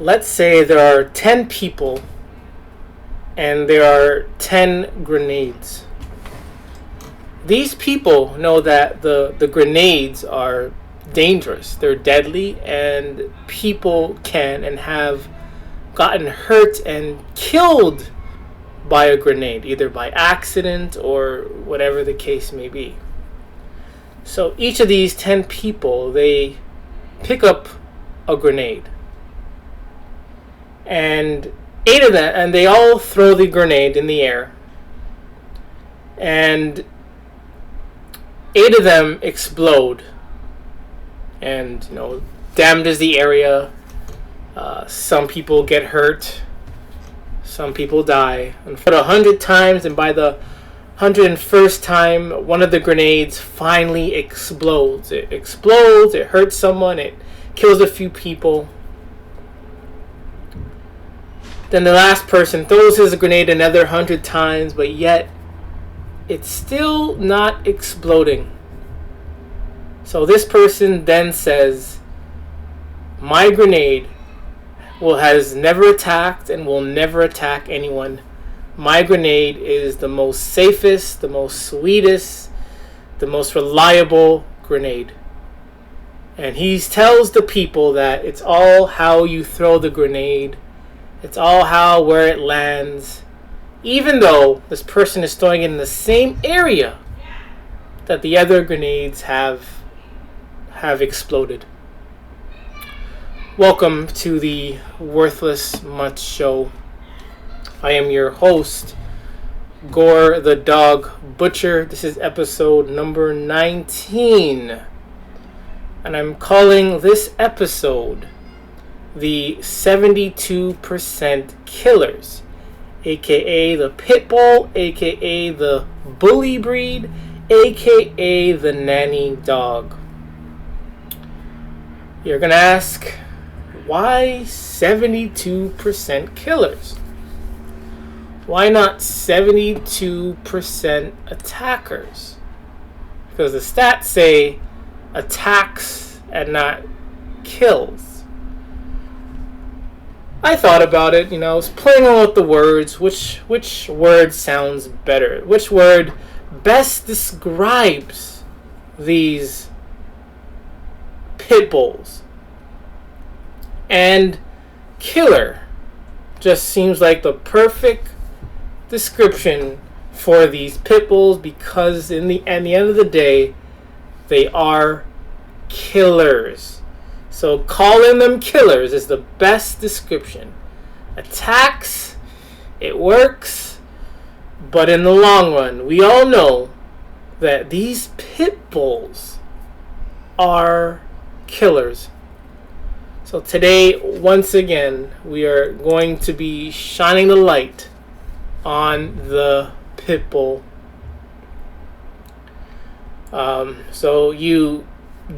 let's say there are 10 people and there are 10 grenades. These people know that the grenades are dangerous, they're deadly, and people can and have gotten hurt and killed by a grenade, either by accident or whatever the case may be. So each of these 10 people, they pick up a grenade. And 8 of them, and they all throw the grenade in the air. And 8 of them explode and, damages the area. Some people get hurt. Some people die. And for 100 times, and by the 101st time, one of the grenades finally explodes. It explodes, it hurts someone, it kills a few people. Then the last person throws his grenade another 100 times, but yet it's still not exploding. So this person then says, my grenade has never attacked and will never attack anyone. My grenade is the most safest, the most sweetest, the most reliable grenade. And he tells the people that it's all how you throw the grenade. It's all where it lands. Even though this person is throwing it in the same area that the other grenades have exploded. Welcome to the Worthless Mutt Show. I am your host, Gore the Dog Butcher. This is episode number 19. And I'm calling this episode the 72% Killers, aka the Pitbull, aka the Bully breed, aka the Nanny dog. You're gonna ask, why 72% killers? Why not 72% attackers? Because the stats say attacks and not kills. I thought about it, I was playing on with the words. Which word sounds better? Which word best describes these pit bulls? And killer just seems like the perfect description for these pit bulls, because at the end of the day, they are killers. So calling them killers is the best description. Attacks, it works, but in the long run, we all know that these pit bulls are killers. So today, once again, we are going to be shining the light on the pit bull. So you,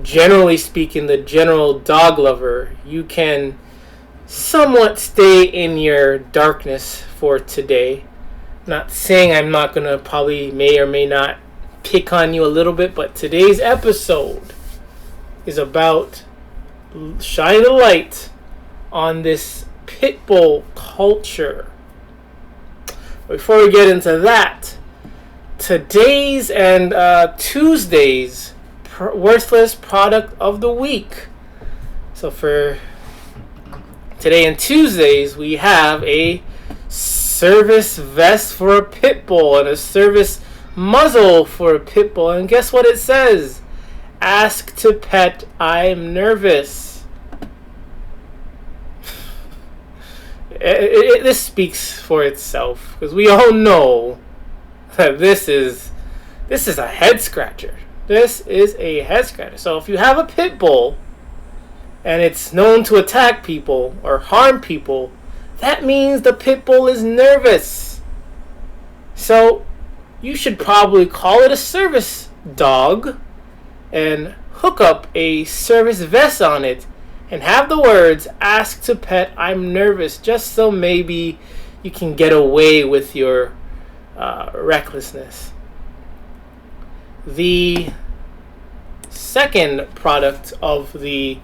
generally speaking, the general dog lover, you can somewhat stay in your darkness for today. Not saying I'm not going to may or may not pick on you a little bit, but today's episode is about shining the light on this pit bull culture. Before we get into that, today's and Tuesday's worthless product of the week. So for today and Tuesdays, we have a service vest for a pit bull and a service muzzle for a pit bull. And guess what it says? Ask to pet, I'm nervous. This speaks for itself, because we all know that this is a head scratcher. This is a head scratcher. So if you have a pit bull and it's known to attack people or harm people, that means the pit bull is nervous. So you should probably call it a service dog and hook up a service vest on it and have the words, ask to pet, I'm nervous, just so maybe you can get away with your recklessness. The second product of the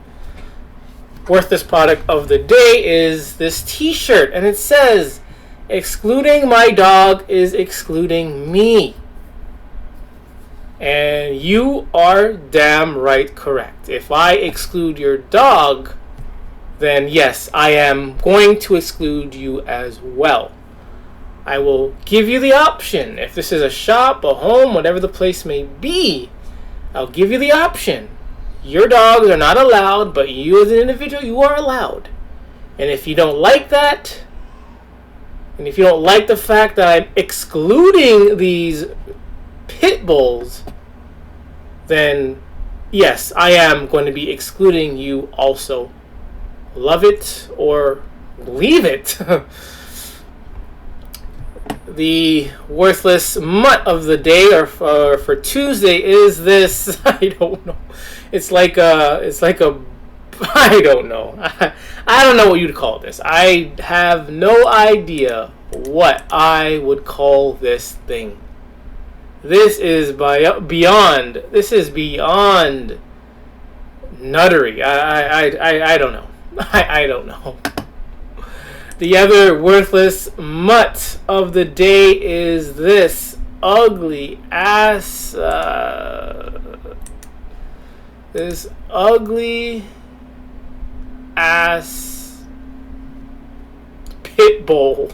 worthless product of the day is this t-shirt, and it says, excluding my dog is excluding me. And you are damn right correct. If I exclude your dog, then yes, I am going to exclude you as well. I will give you the option. If this is a shop, a home, whatever the place may be, I'll give you the option. Your dogs are not allowed, but you as an individual, you are allowed. And if you don't like that, and if you don't like the fact that I'm excluding these pit bulls, then yes, I am going to be excluding you also. Love it or leave it. The worthless mutt of the day, or for Tuesday, is this. I don't know. It's like a. I don't know. I don't know what you'd call this. I have no idea what I would call this thing. This is beyond. This is beyond nuttery. I don't know. I don't know. The other worthless mutt of the day is this ugly ass. This ugly ass Pitbull.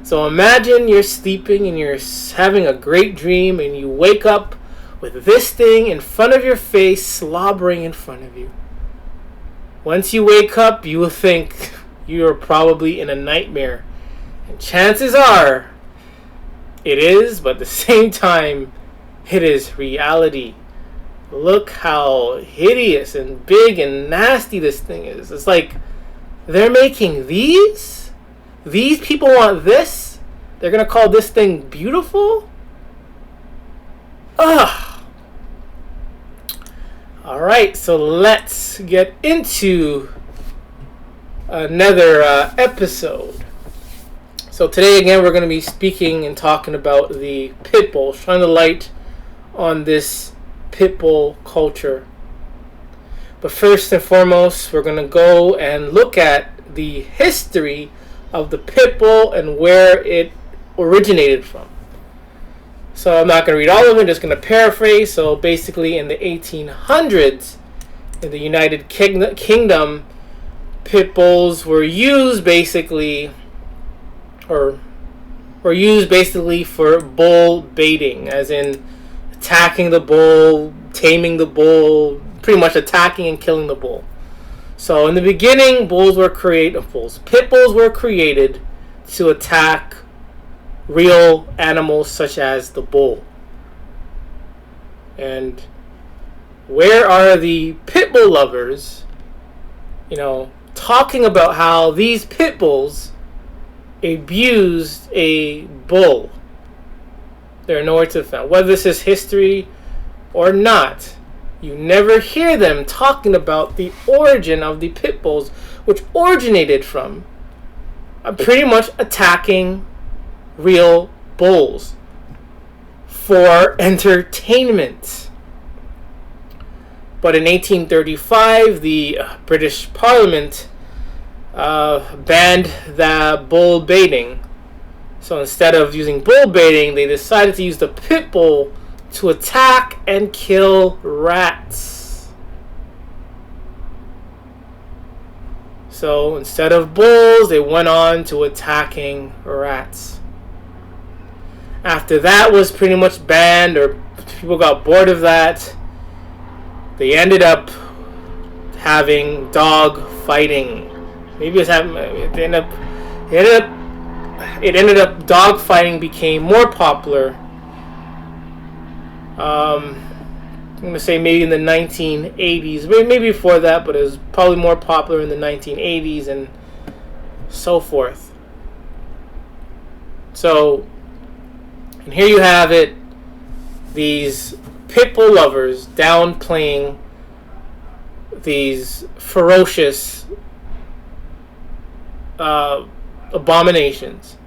So imagine you're sleeping and you're having a great dream, and you wake up with this thing in front of your face, slobbering in front of you. Once you wake up, you will think you are probably in a nightmare. And chances are it is, but at the same time, it is reality. Look how hideous and big and nasty this thing is. It's like they're making these? These people want this? They're going to call this thing beautiful? Ugh. Alright, so let's get into another episode. So today again we're going to be speaking and talking about the Pitbull, shining the light on this Pitbull culture. But first and foremost, we're going to go and look at the history of the Pitbull and where it originated from. So I'm not going to read all of it, I'm just going to paraphrase. So basically in the 1800s in the United Kingdom, pit bulls were used basically for bull baiting, as in attacking the bull, taming the bull, pretty much attacking and killing the bull. So in the beginning, pit bulls were created to attack real animals such as the bull. And where are the pit bull lovers, talking about how these pit bulls abused a bull? They're nowhere to be found. Whether this is history or not, you never hear them talking about the origin of the pit bulls, which originated from pretty much attacking real bulls for entertainment. But in 1835, the British Parliament banned the bull baiting. So instead of using bull baiting, they decided to use the pit bull to attack and kill rats. So instead of bulls, they went on to attacking rats. After that was pretty much banned, or people got bored of that, they ended up having dog fighting. Maybe it ended up dog fighting became more popular. I'm going to say maybe in the 1980s, maybe before that, but it was probably more popular in the 1980s and so forth. So, and here you have it, these Pitbull lovers downplaying these ferocious abominations.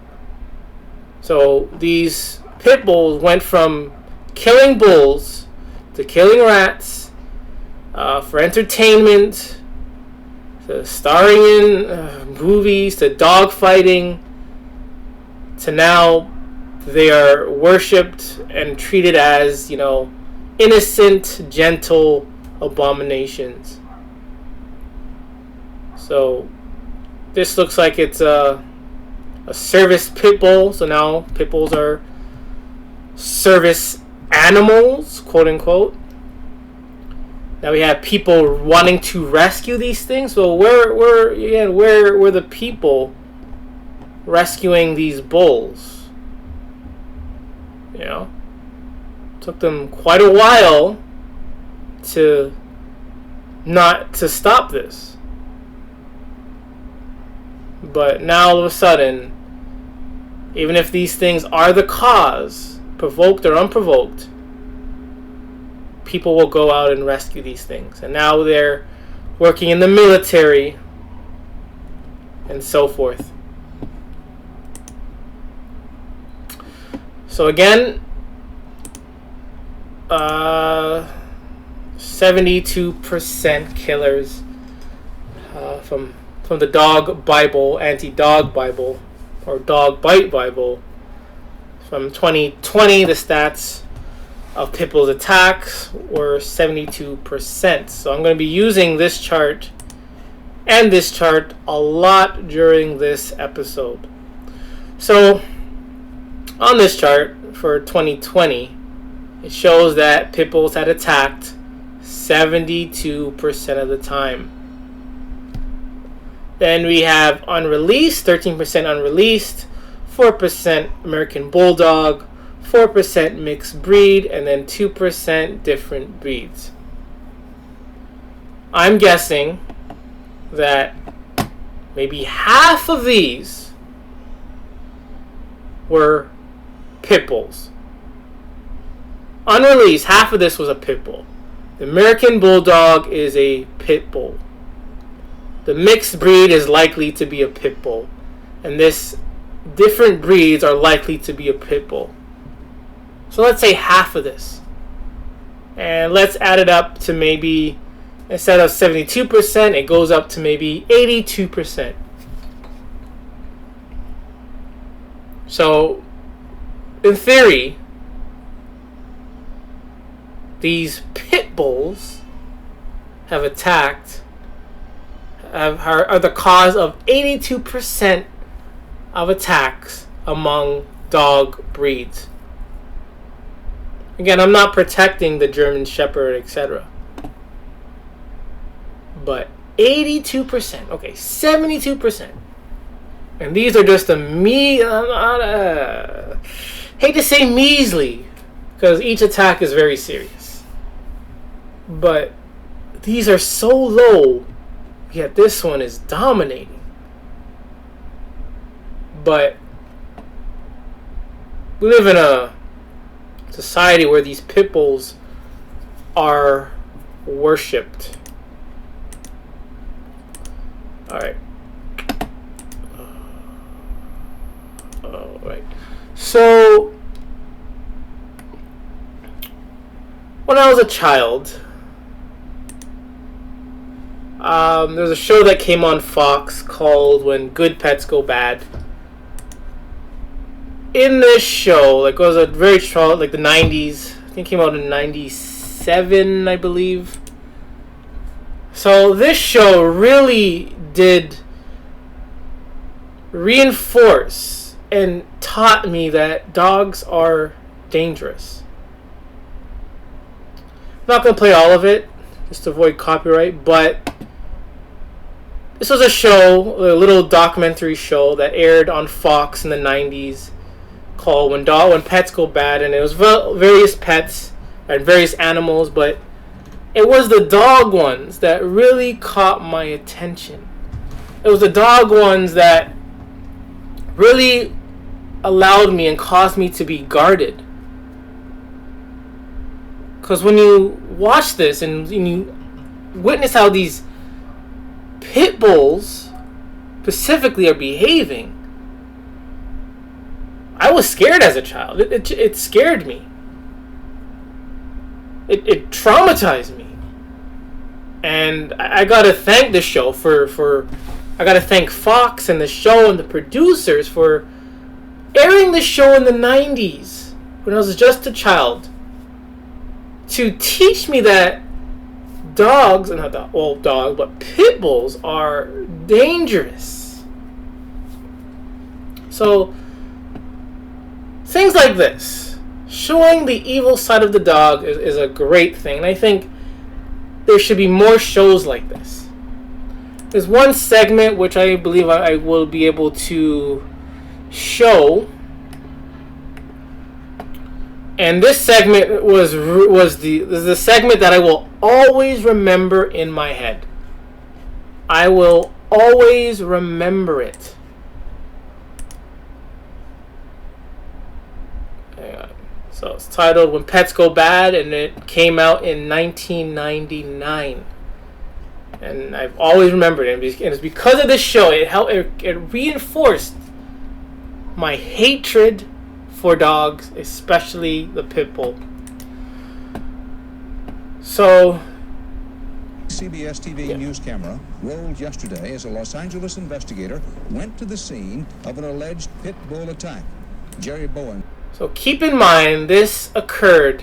So these pit bulls went from killing bulls to killing rats for entertainment. to starring in movies, to dog fighting, to now they are worshipped and treated as, innocent, gentle abominations. So this looks like it's a service pit bull. So now pit bulls are service animals, quote unquote. Now we have people wanting to rescue these things. So where were the people rescuing these bulls? Took them quite a while to stop this. But now all of a sudden, even if these things are the cause, provoked or unprovoked, people will go out and rescue these things. And now they're working in the military and so forth. So again, 72% killers from the Dog Bible, Anti-Dog Bible, or Dog Bite Bible. From 2020, the stats of Pitbull's attacks were 72%. So I'm going to be using this chart and this chart a lot during this episode. So on this chart for 2020, it shows that Pitbulls had attacked 72% of the time. Then we have unreleased, 13% unreleased, 4% American Bulldog, 4% mixed breed, and then 2% different breeds. I'm guessing that maybe half of these were pit bulls. Unreleased, half of this was a pit bull. The American Bulldog is a pit bull. The mixed breed is likely to be a pit bull. And this different breeds are likely to be a pit bull. So let's say half of this. And let's add it up to maybe, instead of 72%, it goes up to maybe 82%. So, in theory, these pit bulls have attacked, are the cause of 82% of attacks among dog breeds. Again, I'm not protecting the German Shepherd, etc. But 82%, okay, 72%. And these are just hate to say measly, because each attack is very serious. But these are so low, yet this one is dominating. But we live in a society where these pit bulls are worshipped. Alright. Alright. So, when I was a child, there's a show that came on Fox called When Good Pets Go Bad. In this show, it was a very strong, like the 90s, I think it came out in 97, I believe. So this show really did reinforce and taught me that dogs are dangerous. I'm not going to play all of it, just to avoid copyright, but this was a show, a little documentary show that aired on Fox in the 90s called When Pets Go Bad, and it was various pets and various animals, but it was the dog ones that really caught my attention. It was the dog ones that really allowed me and caused me to be guarded. Because when you watch this and you witness how these pit bulls specifically are behaving, I was scared as a child. It scared me. It traumatized me. And I gotta thank the show I gotta thank Fox and the show and the producers for airing the show in the 90s when I was just a child to teach me that dogs, not the old dog, but pit bulls are dangerous. So things like this, showing the evil side of the dog is a great thing. And I think there should be more shows like this. There's one segment which I believe I will be able to show. And this segment was the segment that I will always remember in my head. I will always remember it. Hang on. So it's titled "When Pets Go Bad," and it came out in 1999. And I've always remembered it. And it's because of this show. It reinforced my hatred for dogs, especially the pit bull. So, CBS TV news camera rolled yesterday as a Los Angeles investigator went to the scene of an alleged pit bull attack. Jerry Bowen. So keep in mind, this occurred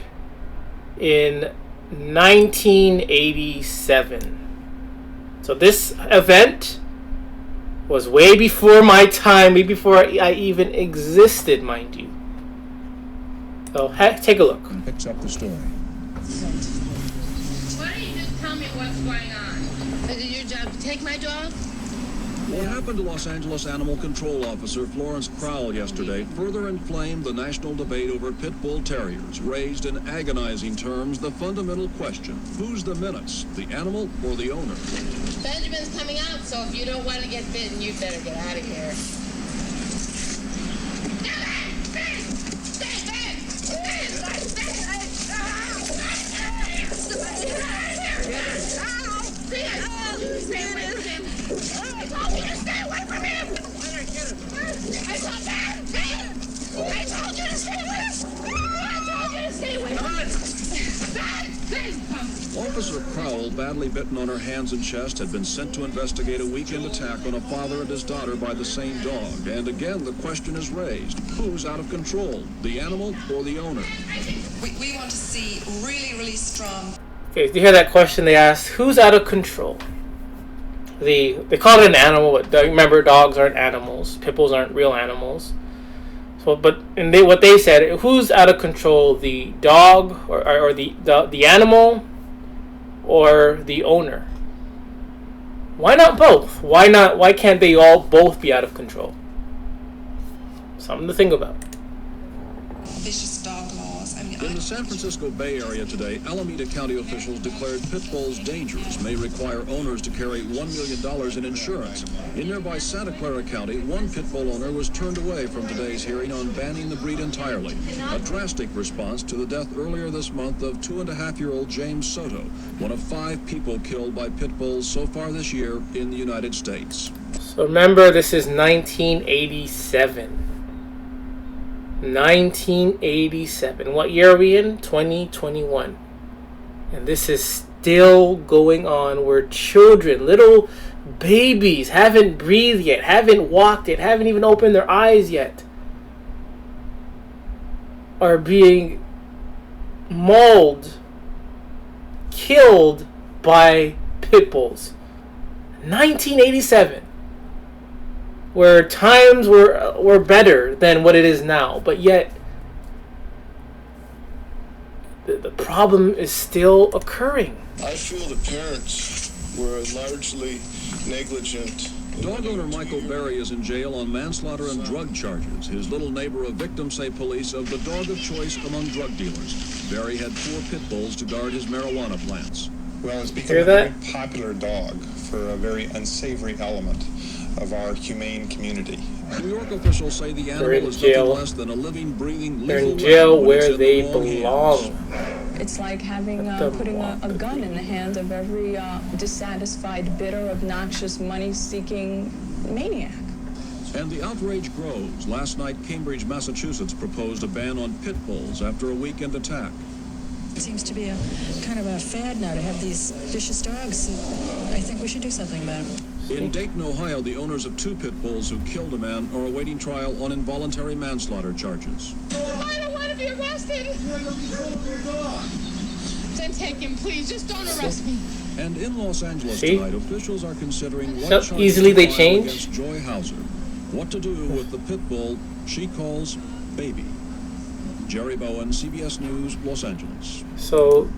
in 1987. So this event was way before my time, way before I even existed, mind you. So take a look. And picks up the story. Why don't you just tell me what's going on? Is it your job to take my dog? What happened to Los Angeles Animal Control Officer Florence Crowell yesterday further inflamed the national debate over pit bull terriers, raised in agonizing terms the fundamental question: who's the menace, the animal or the owner? Benjamin's coming out, so if you don't want to get bitten, you better get out of here. Officer Crowell, badly bitten on her hands and chest, had been sent to investigate a weekend attack on a father and his daughter by the same dog. And again, the question is raised: who's out of control, the animal or the owner? We want to see really strong. Okay, you hear that question they asked? Who's out of control? They call it an animal, but remember, dogs aren't animals. Pit bulls aren't real animals. So, what they said, who's out of control? The dog or the animal, or the owner? Why not both? Why can't they all both be out of control? Something to think about. Vicious dog laws. I mean, In the San Francisco Bay Area today, Alameda County officials declared pit bulls dangerous, may require owners to carry $1 million in insurance. In nearby Santa Clara County, one pit bull owner was turned away from today's hearing on banning the breed entirely. A drastic response to the death earlier this month of 2.5-year-old James Soto, one of 5 people killed by pit bulls so far this year in the United States. So remember, this is 1987. 1987. What year are we in? 2021. And this is still going on, where children, little babies, haven't breathed yet, haven't walked yet, haven't even opened their eyes yet, are being mauled, killed by pit bulls. 1987. Where times were better than what it is now, but yet the problem is still occurring. I feel the parents were largely negligent. Dog owner Michael Berry is in jail on manslaughter and drug charges. His little neighbor, a victim, say police, of the dog of choice among drug dealers. Berry had 4 pit bulls to guard his marijuana plants. Well, it's become a very popular dog for a very unsavory element of our humane community. New York officials say the animal is nothing less than a living, breathing, They're lethal in jail weapon when it's where in they the wrong belong. hands. It's like putting a gun in the hand of every dissatisfied, bitter, obnoxious, money-seeking maniac. And the outrage grows. Last night, Cambridge, Massachusetts proposed a ban on pit bulls after a weekend attack. It seems to be a kind of a fad now to have these vicious dogs. I think we should do something about them. In Dayton, Ohio, the owners of 2 pit bulls who killed a man are awaiting trial on involuntary manslaughter charges. I don't want to be arrested. Then take him, please. Just don't arrest me. And in Los Angeles See? tonight, officials are considering what So charges easily they to file change. against Joy Hauser. What to do with the pit bull she calls Baby. Jerry Bowen, CBS News, Los Angeles. So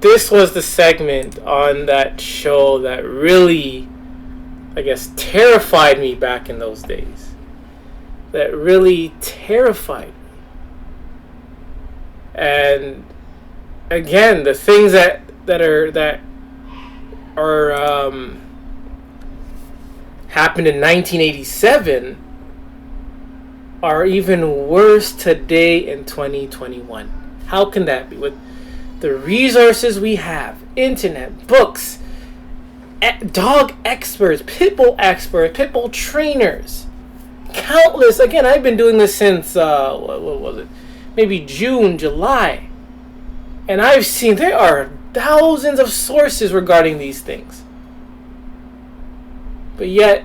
this was the segment on that show that really, I guess, terrified me back in those days. That really terrified me. And again, the things that happened in 1987 are even worse today in 2021. How can that be? With the resources we have, internet, books, dog experts, pit bull trainers, countless. Again, I've been doing this since, what was it? Maybe June, July. And I've seen there are thousands of sources regarding these things. But yet,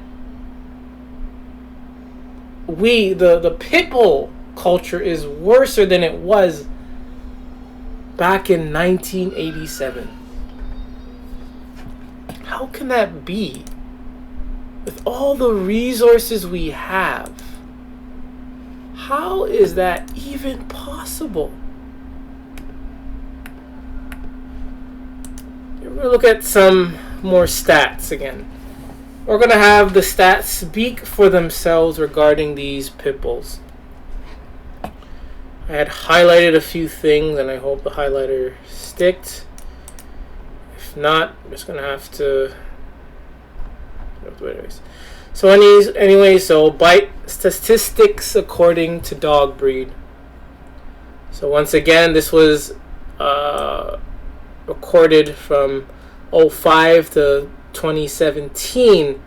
the pit bull culture is worse than it was back in 1987. How can that be? With all the resources we have, how is that even possible? We're going to look at some more stats again. We're going to have the stats speak for themselves regarding these pit bulls. I had highlighted a few things, and I hope the highlighter sticked. If not, I'm just going to have to... So anyway, so bite statistics according to dog breed. So once again, this was recorded from 2005 to 2017,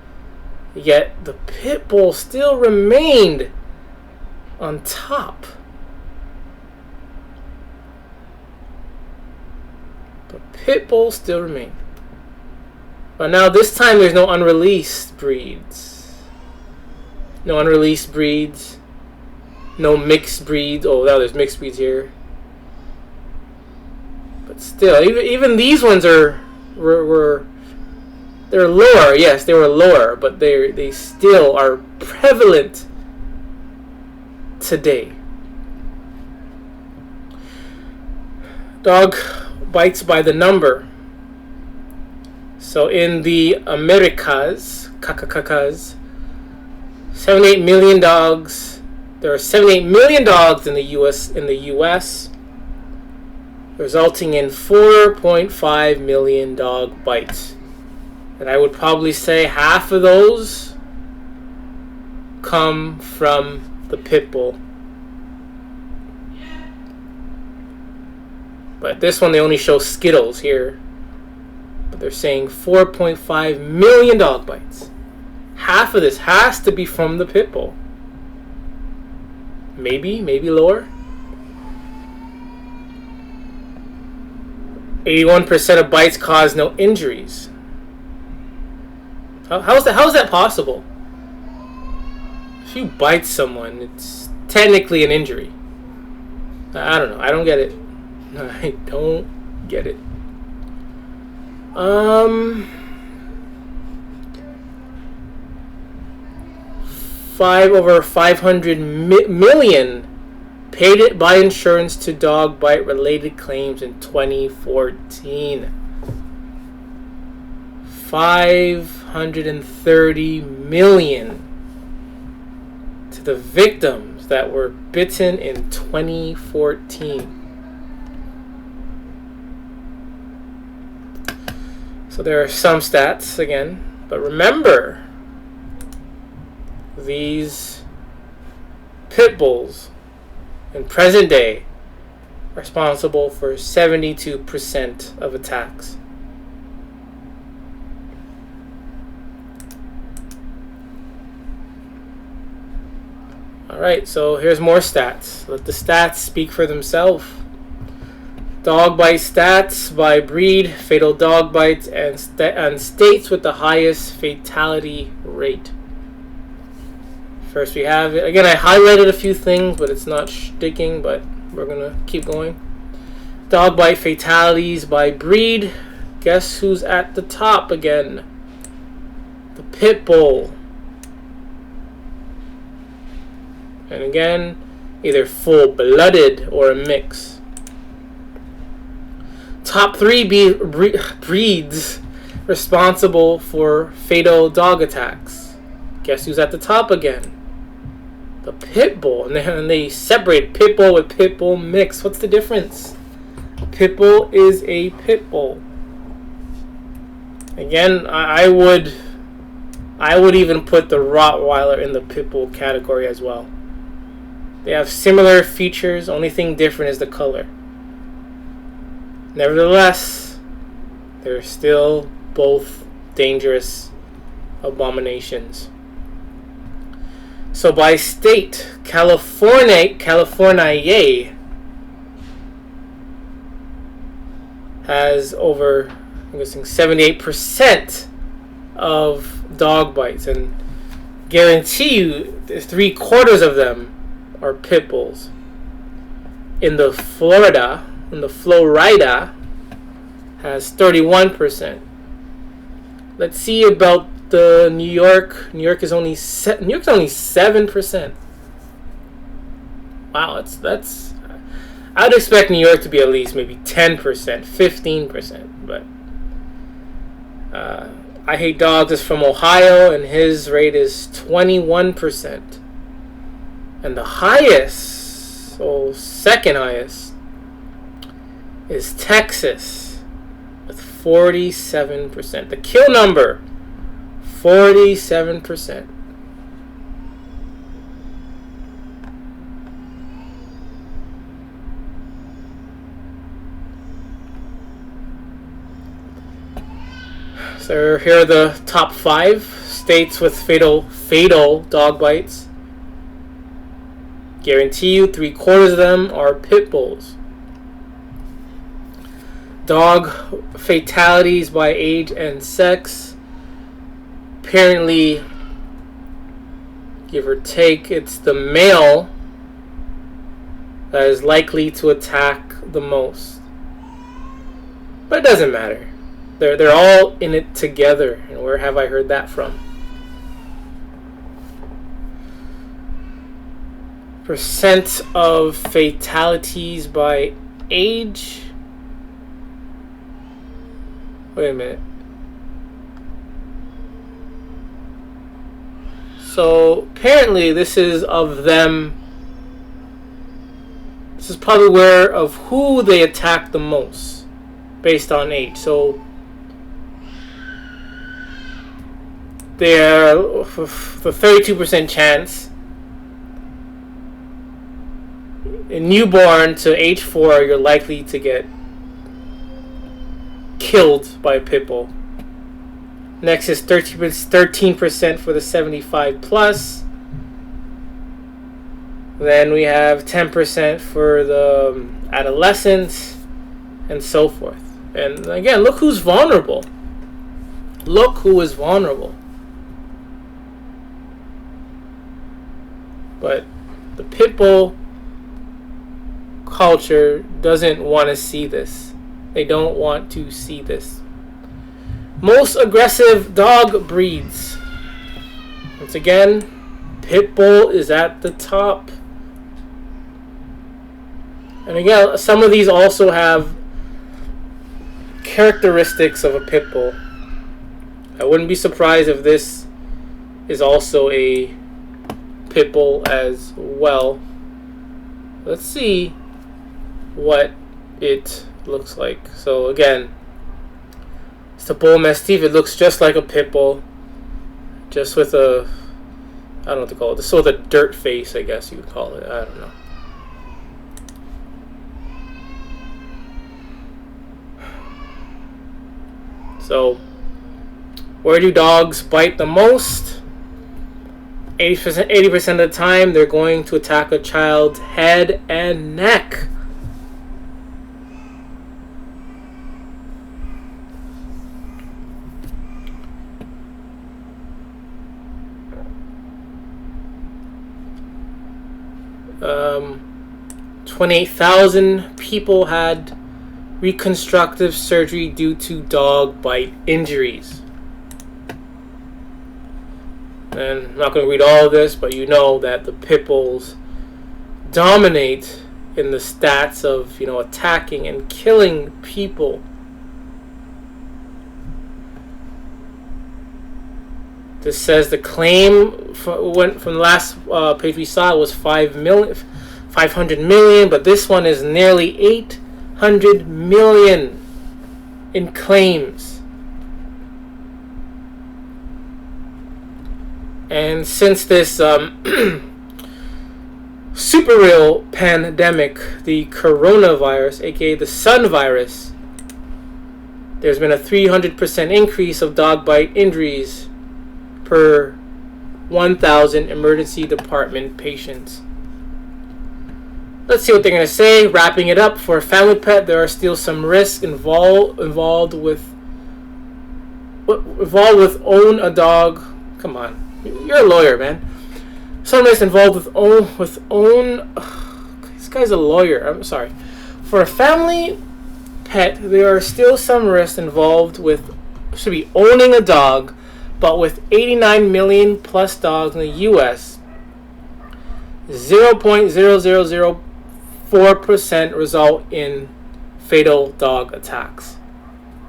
yet the pit bull still remained on top. The pit bull still remained. But now this time there's no unreleased breeds. No unreleased breeds. No mixed breeds. Oh, now there's mixed breeds here. But still, even these ones they're lower. Yes, they were lower, but they still are prevalent today. Dog bites by the number. So in the Americas, 78 million dogs. There are 78 million dogs in the US, resulting in 4.5 million dog bites. And I would probably say half of those come from the pit bull. But this one, they only show Skittles here. But they're saying 4.5 million dog bites. Half of this has to be from the pit bull. Maybe lower. 81% of bites cause no injuries. How's that possible? If you bite someone, it's technically an injury. I don't know. I don't get it. I don't get it. Over 500 million paid it by insurance to dog bite related claims in 2014. 530 million to the victims that were bitten in 2014. So there are some stats again, but remember, these pit bulls in present day are responsible for 72% of attacks. Alright, so here's more stats. Let the stats speak for themselves. Dog bite stats by breed, fatal dog bites, and states with the highest fatality rate. First we have, again, I highlighted a few things, but it's not sticking, but we're going to keep going. Dog bite fatalities by breed. Guess who's at the top again? The Pitbull. And again, either full-blooded or a mix. Top 3 breeds responsible for fatal dog attacks. Guess who's at the top again? The Pitbull. And they separate Pitbull with Pitbull mix. What's the difference? Pitbull is a Pitbull. Again, I would even put the Rottweiler in the Pitbull category as well. They have similar features. Only thing different is the color. Nevertheless, they're still both dangerous abominations. So by state, California has over, I'm guessing, 78% of dog bites, and guarantee you 3/4 of them are pit bulls. In the Florida has 31%. Let's see about the New York. New York's only 7%. Wow, that's. I would expect New York to be at least maybe 10%, 15%, but I Hate Dogs is from Ohio, and his rate is 21%. And the highest, so second highest, is Texas with 47%. The kill number, 47%. So here are the top 5 states with fatal dog bites. Guarantee you 3/4 of them are pit bulls. Dog fatalities by age and sex. Apparently, give or take, it's the male that is likely to attack the most. But it doesn't matter. They're all in it together. And where have I heard that from? Percent of fatalities by age. Wait a minute. So apparently this is of them. This is probably where of who they attack the most based on age. So they're the 32% chance. In newborn to age 4, you're likely to get killed by a pit bull. Next is 13% for the 75 plus. Then we have 10% for the adolescents, and so forth. And again, look who's vulnerable. Look who is vulnerable. But the pit bull culture doesn't want to see this. They don't want to see this. Most aggressive dog breeds. Once again, pit bull is at the top. And again, some of these also have characteristics of a pit bull. I wouldn't be surprised if this is also a pit bull as well. Let's see what it looks like. So again, it's a bull mastiff. It looks just like a pit bull, just with a, I don't know what to call it, just with a dirt face, I guess you would call it. I don't know. So, where do dogs bite the most? 80% of the time, they're going to attack a child's head and neck. 28,000 people had reconstructive surgery due to dog bite injuries. And I'm not going to read all of this, but you know that the pit bulls dominate in the stats of, attacking and killing people. This says the claim went from the last page we saw, it was 500 million, but this one is nearly 800 million in claims. And since this super real pandemic, the coronavirus, aka the sun virus, there's been a 300% increase of dog bite injuries per 1,000 emergency department patients. Let's see what they're going to say. Wrapping it up, for a family pet, there are still some risks involved with own a dog. Come on, you're a lawyer, man. Some risks involved with own. This guy's a lawyer. I'm sorry. For a family pet, there are still some risks involved with owning a dog. But with 89 million plus dogs in the U.S., 0.0004% result in fatal dog attacks.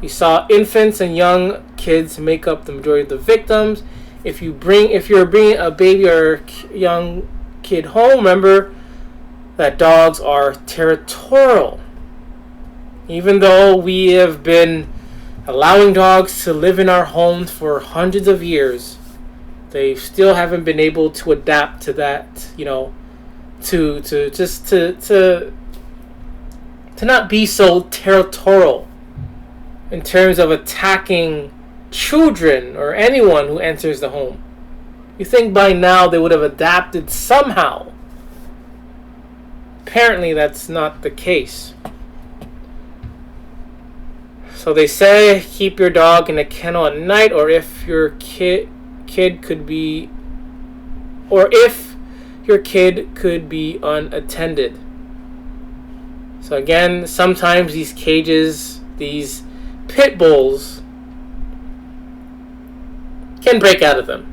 We saw infants and young kids make up the majority of the victims. If you're bringing a baby or young kid home, remember that dogs are territorial. Even though we have been allowing dogs to live in our homes for hundreds of years, they still haven't been able to adapt to that, to not be so territorial in terms of attacking children or anyone who enters the home. You think by now they would have adapted somehow. Apparently that's not the case. So they say keep your dog in a kennel at night, or if your kid could be unattended. So again, sometimes these cages, these pit bulls, can break out of them.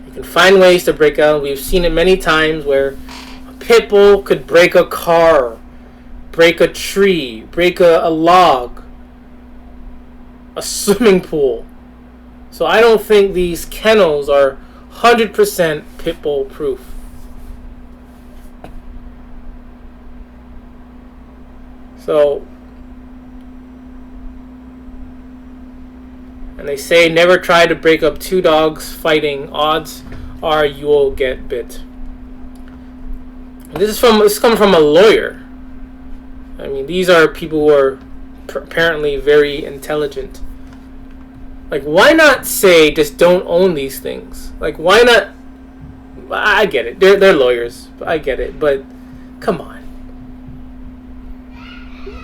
You can find ways to break out. We've seen it many times where a pit bull could break a car, break a tree, break a log, a swimming pool. So I don't think these kennels are 100% pit bull proof. So, and they say never try to break up two dogs fighting. Odds are you will get bit. And this is coming from a lawyer. I mean, these are people who are apparently very intelligent. Like, why not say just don't own these things? Like, why not? I get it. They're lawyers. I get it. But come on.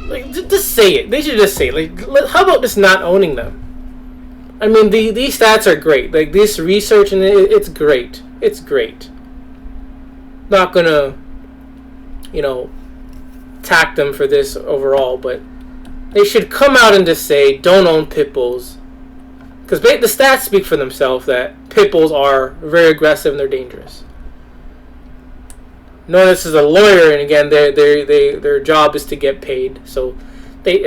Like, just say it. They should just say it. Like, how about just not owning them? I mean, these stats are great. Like, this research, and it's great. It's great. Not gonna, attack them for this overall, but they should come out and just say, don't own pit bulls. Because the stats speak for themselves that pit bulls are very aggressive and they're dangerous. No, this is a lawyer, and again, their job is to get paid. So they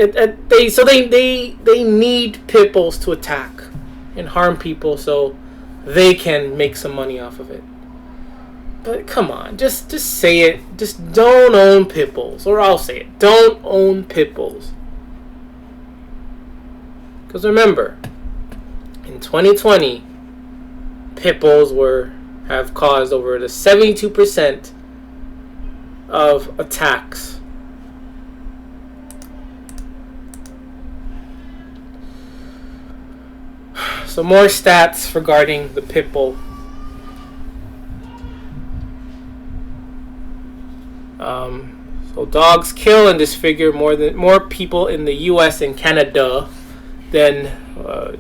need pit bulls to attack and harm people so they can make some money off of it. But come on, just say it. Just don't own pit bulls, or I'll say it. Don't own pit bulls. Because remember, in 2020, pit bulls have caused over the 72% of attacks. So more stats regarding the pit bull. So dogs kill and disfigure more people in the U.S. and Canada than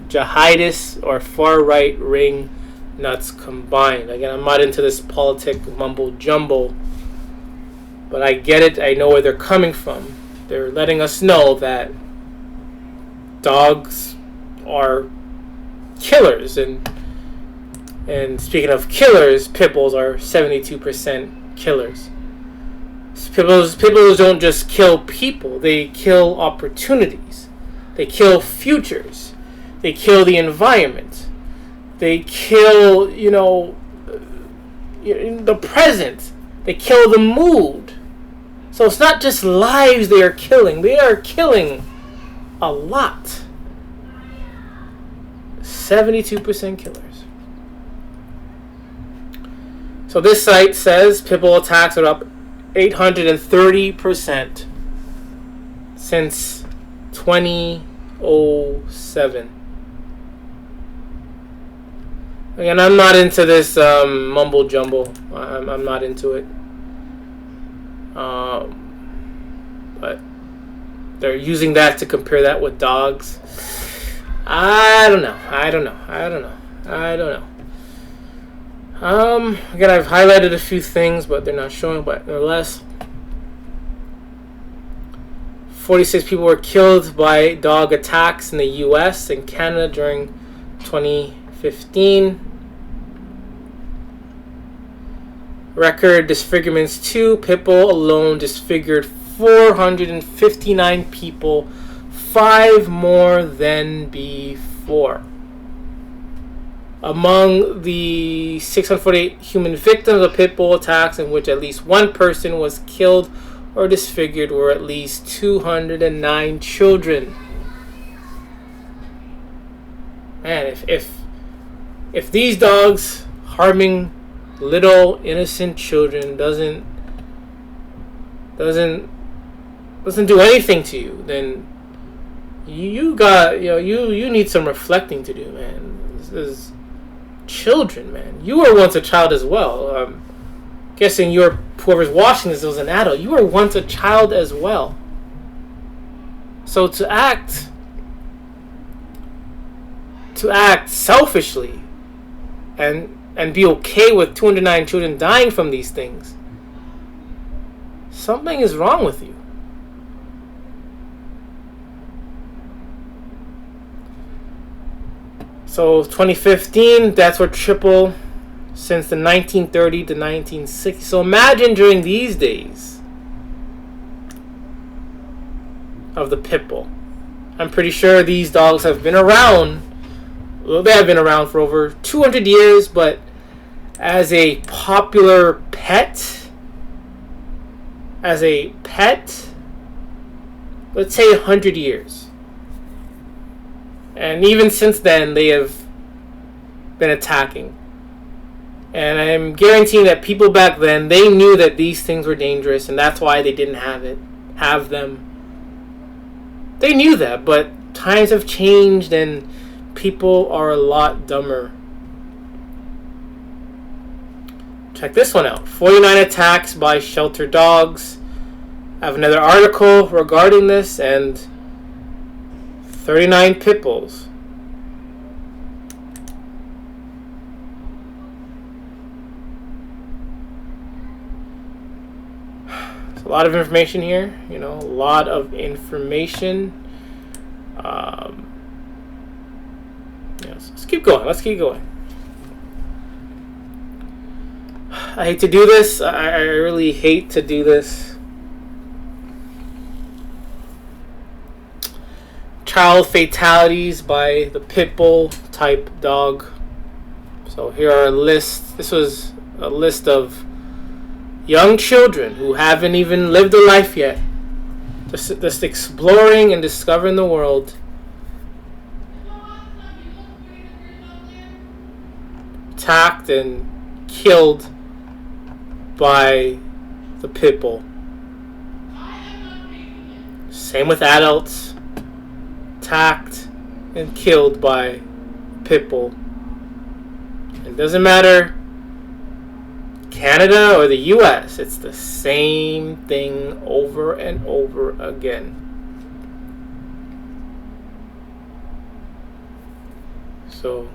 jihadists or far-right ring nuts combined. Again, I'm not into this politic mumbo jumbo, But I get it. I know where they're coming from. They're letting us know that dogs are killers, and speaking of killers, pit bulls are 72% killers. Pit bulls don't just kill people; they kill opportunities. They kill futures. They kill the environment. They kill, the present. They kill the mood. So it's not just lives they are killing. They are killing a lot. 72% killers. So this site says Pitbull attacks are up 830% since 2007. Again, I'm not into this mumble jumble. I'm not into it. But they're using that to compare that with dogs. I don't know. Again, I've highlighted a few things, but they're not showing. But nevertheless, 46 people were killed by dog attacks in the U.S. and Canada during 2015. Record disfigurements too. Pitbull alone disfigured 459 people, 5 more than before. Among the 648 human victims of Pitbull attacks, in which at least one person was killed or disfigured, were at least 209 children. Man, if these dogs harming little innocent children doesn't do anything to you, then you need some reflecting to do, man. This is children, man. You were once a child as well. Guessing whoever's watching this was an adult. You were once a child as well. So to act selfishly and be okay with 209 children dying from these things, something is wrong with you. So 2015, that's where triple since the 1930 to 1960. So imagine during these days of the Pitbull. I'm pretty sure these dogs have been around. Well, they have been around for over 200 years, but as a popular pet, let's say 100 years. And even since then, they have been attacking. And I'm guaranteeing that people back then, they knew that these things were dangerous, and that's why they didn't have them. They knew that, but times have changed, and people are a lot dumber. Check this one out. 49 attacks by shelter dogs. I have another article regarding this, and 39 pit bulls. There's a lot of information here, a lot of information. Let's keep going. I hate to do this. I really hate to do this. Child fatalities by the Pitbull type dog. So here are a list. This was a list of young children who haven't even lived a life yet. Just exploring and discovering the world. Attacked and killed by the Pitbull. Same with adults. Attacked and killed by Pitbull. It doesn't matter Canada or the US, it's the same thing over and over again. So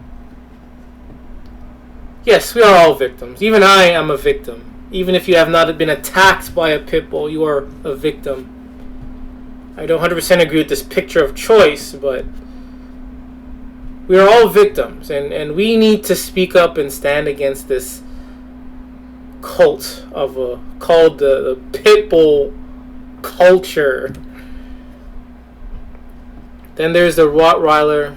yes, we are all victims. Even I am a victim. Even if you have not been attacked by a pit bull, you are a victim. I don't 100% agree with this picture of choice, but we are all victims, and we need to speak up and stand against this cult called the pit bull culture. Then there's the Rottweiler.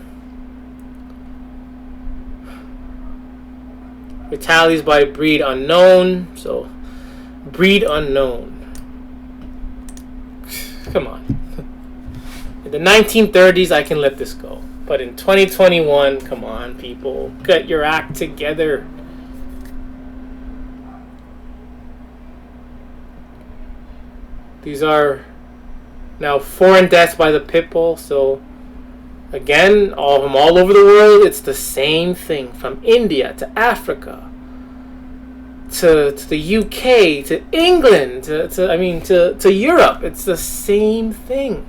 Fatalities by breed unknown. So, breed unknown. Come on. In the 1930s, I can let this go. But in 2021, come on, people. Get your act together. These are now foreign deaths by the pit bull. So, again, from all over the world, it's the same thing. From India to Africa to the UK to England to Europe. It's the same thing.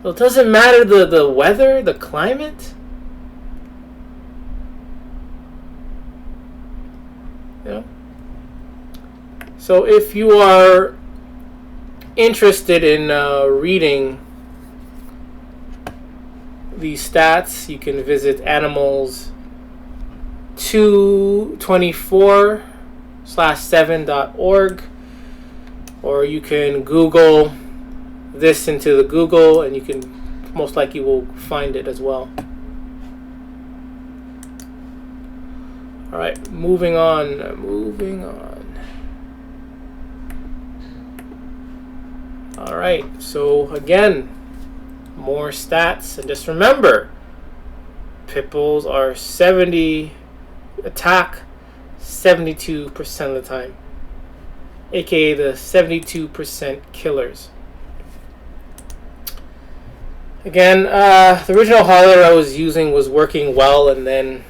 Well, it doesn't matter the weather, the climate. You know? So if you are interested in reading these stats, you can visit animals224/7.org, or you can Google this into the Google, and you can most likely will find it as well. All right, moving on. All right, so again, more stats, and just remember, pit bulls are 72% of the time, aka the 72% killers. Again, the original highlighter I was using was working well, and then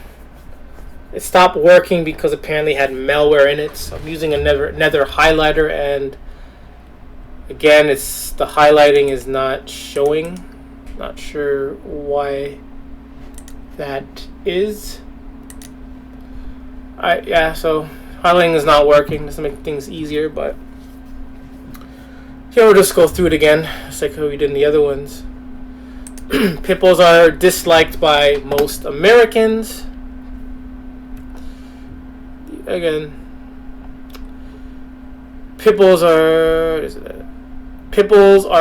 it stopped working because apparently it had malware in it. So I'm using another highlighter, and again, the highlighting is not showing. Not sure why that is. So highlighting is not working. Just to make things easier, but here we'll just go through it again, just like how we did in the other ones. Pit bulls are disliked by most Americans. Again, pit bulls are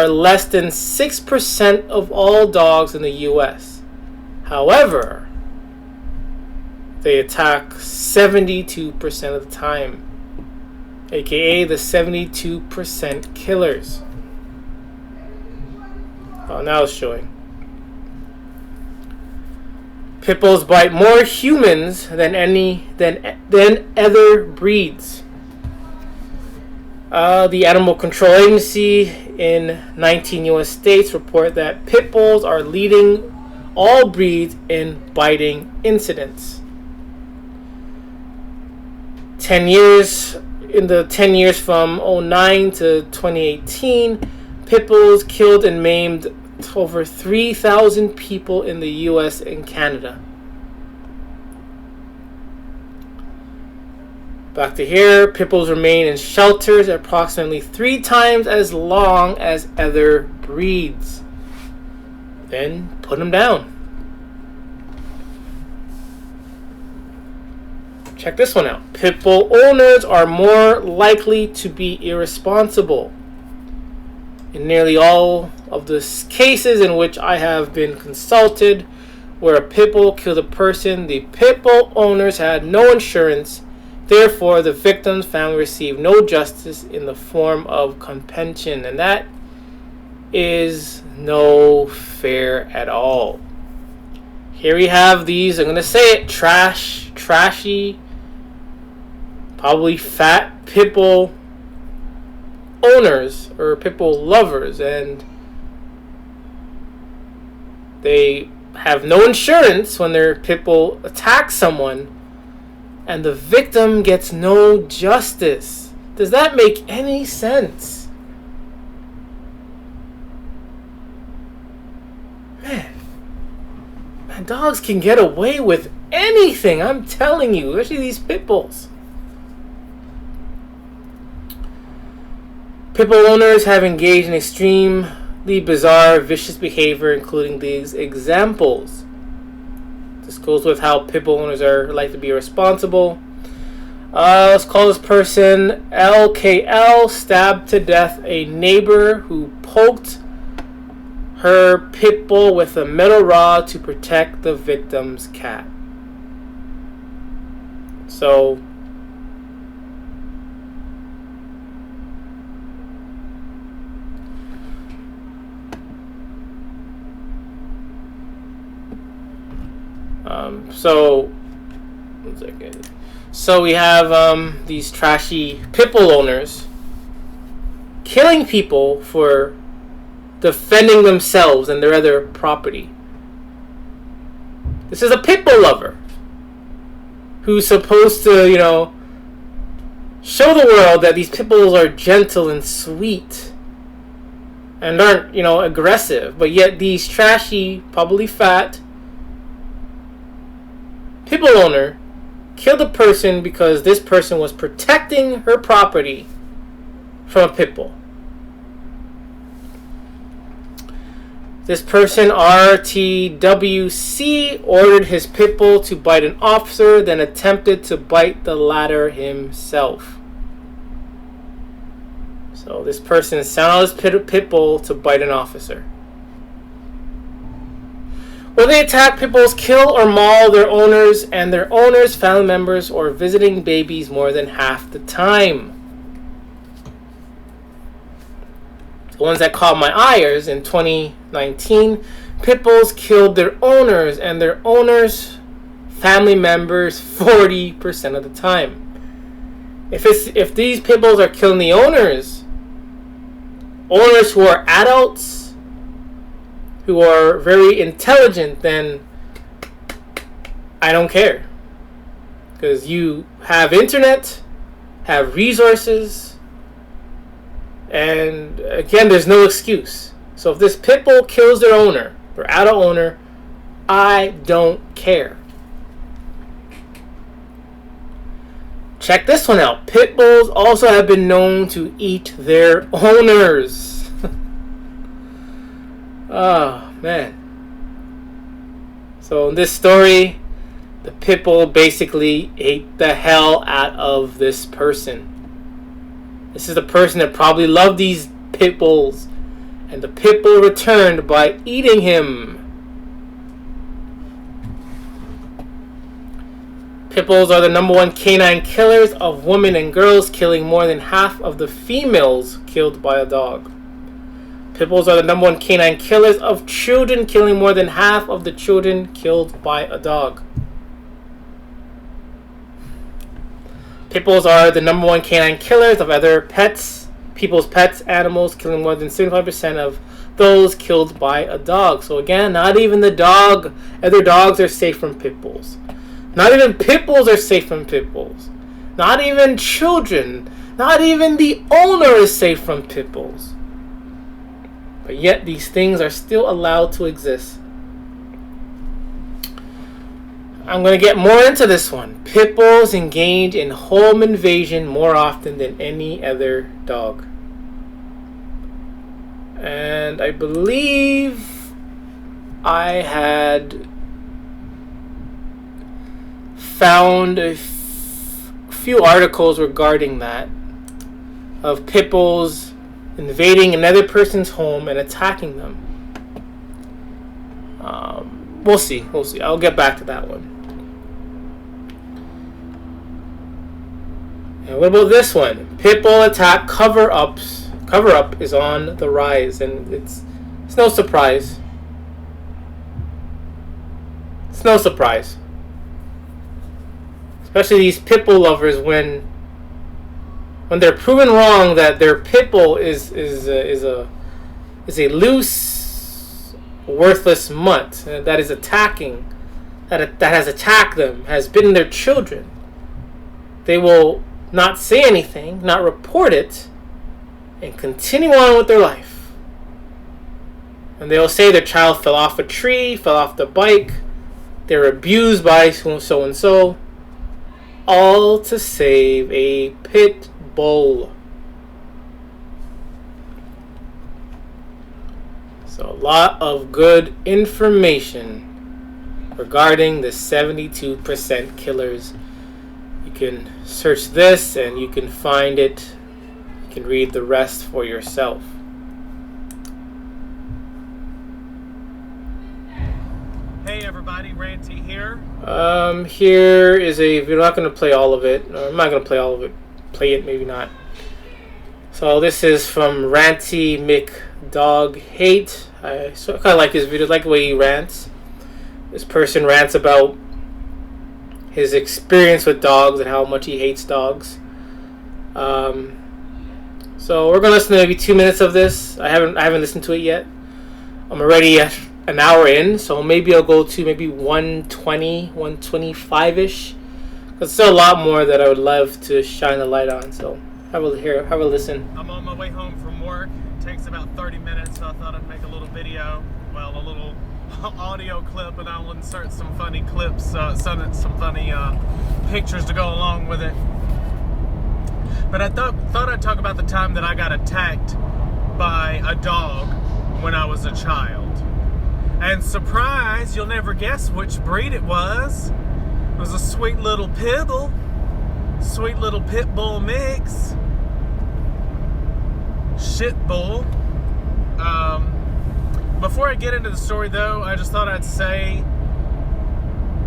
less than 6% of all dogs in the U.S. However, they attack 72% of the time, aka the 72% killers. Oh, now it's showing. Pit bulls bite more humans than other breeds. The Animal Control Agency in 19 U.S. states report that pit bulls are leading all breeds in biting incidents. 10 years from 2009 to 2018, pit bulls killed and maimed over 3,000 people in the U.S. and Canada. Back to here, pit bulls remain in shelters approximately 3 times as long as other breeds. Then put them down. Check this one out. Pit bull owners are more likely to be irresponsible. In nearly all of the cases in which I have been consulted, where a pit bull killed a person, the pit bull owners had no insurance. Therefore, the victim's family received no justice in the form of compensation, and that is no fair at all. Here we have these, I'm going to say it, trashy, probably fat pit bull owners or pit bull lovers, and they have no insurance when their pit bull attacks someone, and the victim gets no justice. Does that make any sense? Man, dogs can get away with anything, I'm telling you, especially these pit bulls. Pitbull owners have engaged in extremely bizarre, vicious behavior, including these examples. This goes with how Pitbull owners are like to be responsible. Let's call this person LKL. Stabbed to death a neighbor who poked her Pitbull with a metal rod to protect the victim's cat. So, one second. So we have these trashy Pitbull owners killing people for defending themselves and their other property. This is a Pitbull lover who's supposed to, show the world that these Pitbulls are gentle and sweet and aren't, aggressive. But yet these trashy, probably fat Pitbull owner killed a person because this person was protecting her property from a Pitbull. This person, RTWC, ordered his Pitbull to bite an officer, then attempted to bite the latter himself. So this person sent out his Pitbull to bite an officer. When they attack, Pitbulls kill or maul their owners and their owners' family members or visiting babies more than half the time. The ones that caught my eye is in 2019, Pitbulls killed their owners and their owners' family members 40% of the time. If these Pitbulls are killing the owners who are adults, who are very intelligent, then I don't care. Because you have internet, have resources, and again, there's no excuse. So if this Pitbull kills their owner, their adult owner, I don't care. Check this one out. Pitbulls also have been known to eat their owners. Oh, man. So in this story, the Pitbull basically ate the hell out of this person. This is the person that probably loved these Pitbulls, and the Pitbull returned by eating him. Pitbulls are the number one canine killers of women and girls, killing more than half of the females killed by a dog. Pitbulls are the number one canine killers of children, killing more than half of the children killed by a dog. Pitbulls are the number one canine killers of other pets, people's pets, animals, killing more than 75% of those killed by a dog. So again, not even other dogs are safe from Pitbulls. Not even Pitbulls are safe from Pitbulls. Not even children, not even the owner is safe from Pitbulls. But yet these things are still allowed to exist. I'm going to get more into this one. Pitbulls engage in home invasion more often than any other dog. And I believe I had found a few articles regarding that, of Pitbulls invading another person's home and attacking them. We'll see. I'll get back to that one. And what about this one? Pitbull attack cover-up is on the rise, and it's no surprise. It's no surprise. Especially these Pitbull lovers when they're proven wrong that their Pitbull is a loose, worthless mutt that is attacking, that has attacked them, has bitten their children. They will not say anything, not report it, and continue on with their life. And they'll say their child fell off a tree, fell off the bike, they were abused by so and so, all to save a pit bull. So a lot of good information regarding the 72% killers. You can search this and you can find it. You can read the rest for yourself. Hey everybody, Ranty here. Here is a. We're not going to play all of it. I'm not going to play all of it. Play it, maybe not. So this is from Ranty McDog Hate. I kind of like his video. I like the way he rants. This person rants about his experience with dogs and how much he hates dogs. So we're gonna listen to maybe 2 minutes of this. I haven't listened to it yet. I'm already at an hour in, so maybe I'll go to maybe 120, 125-ish. There's still a lot more that I would love to shine a light on. So have a listen. I'm on my way home from work. It takes about 30 minutes, so I thought I'd make a little video. Well, a little audio clip, and I'll insert some funny clips, some funny pictures to go along with it. But I thought I'd talk about the time that I got attacked by a dog when I was a child. And surprise, you'll never guess which breed it was. It was a sweet little Pitbull. Sweet little Pitbull mix. Shitbull. Before I get into the story though, I just thought I'd say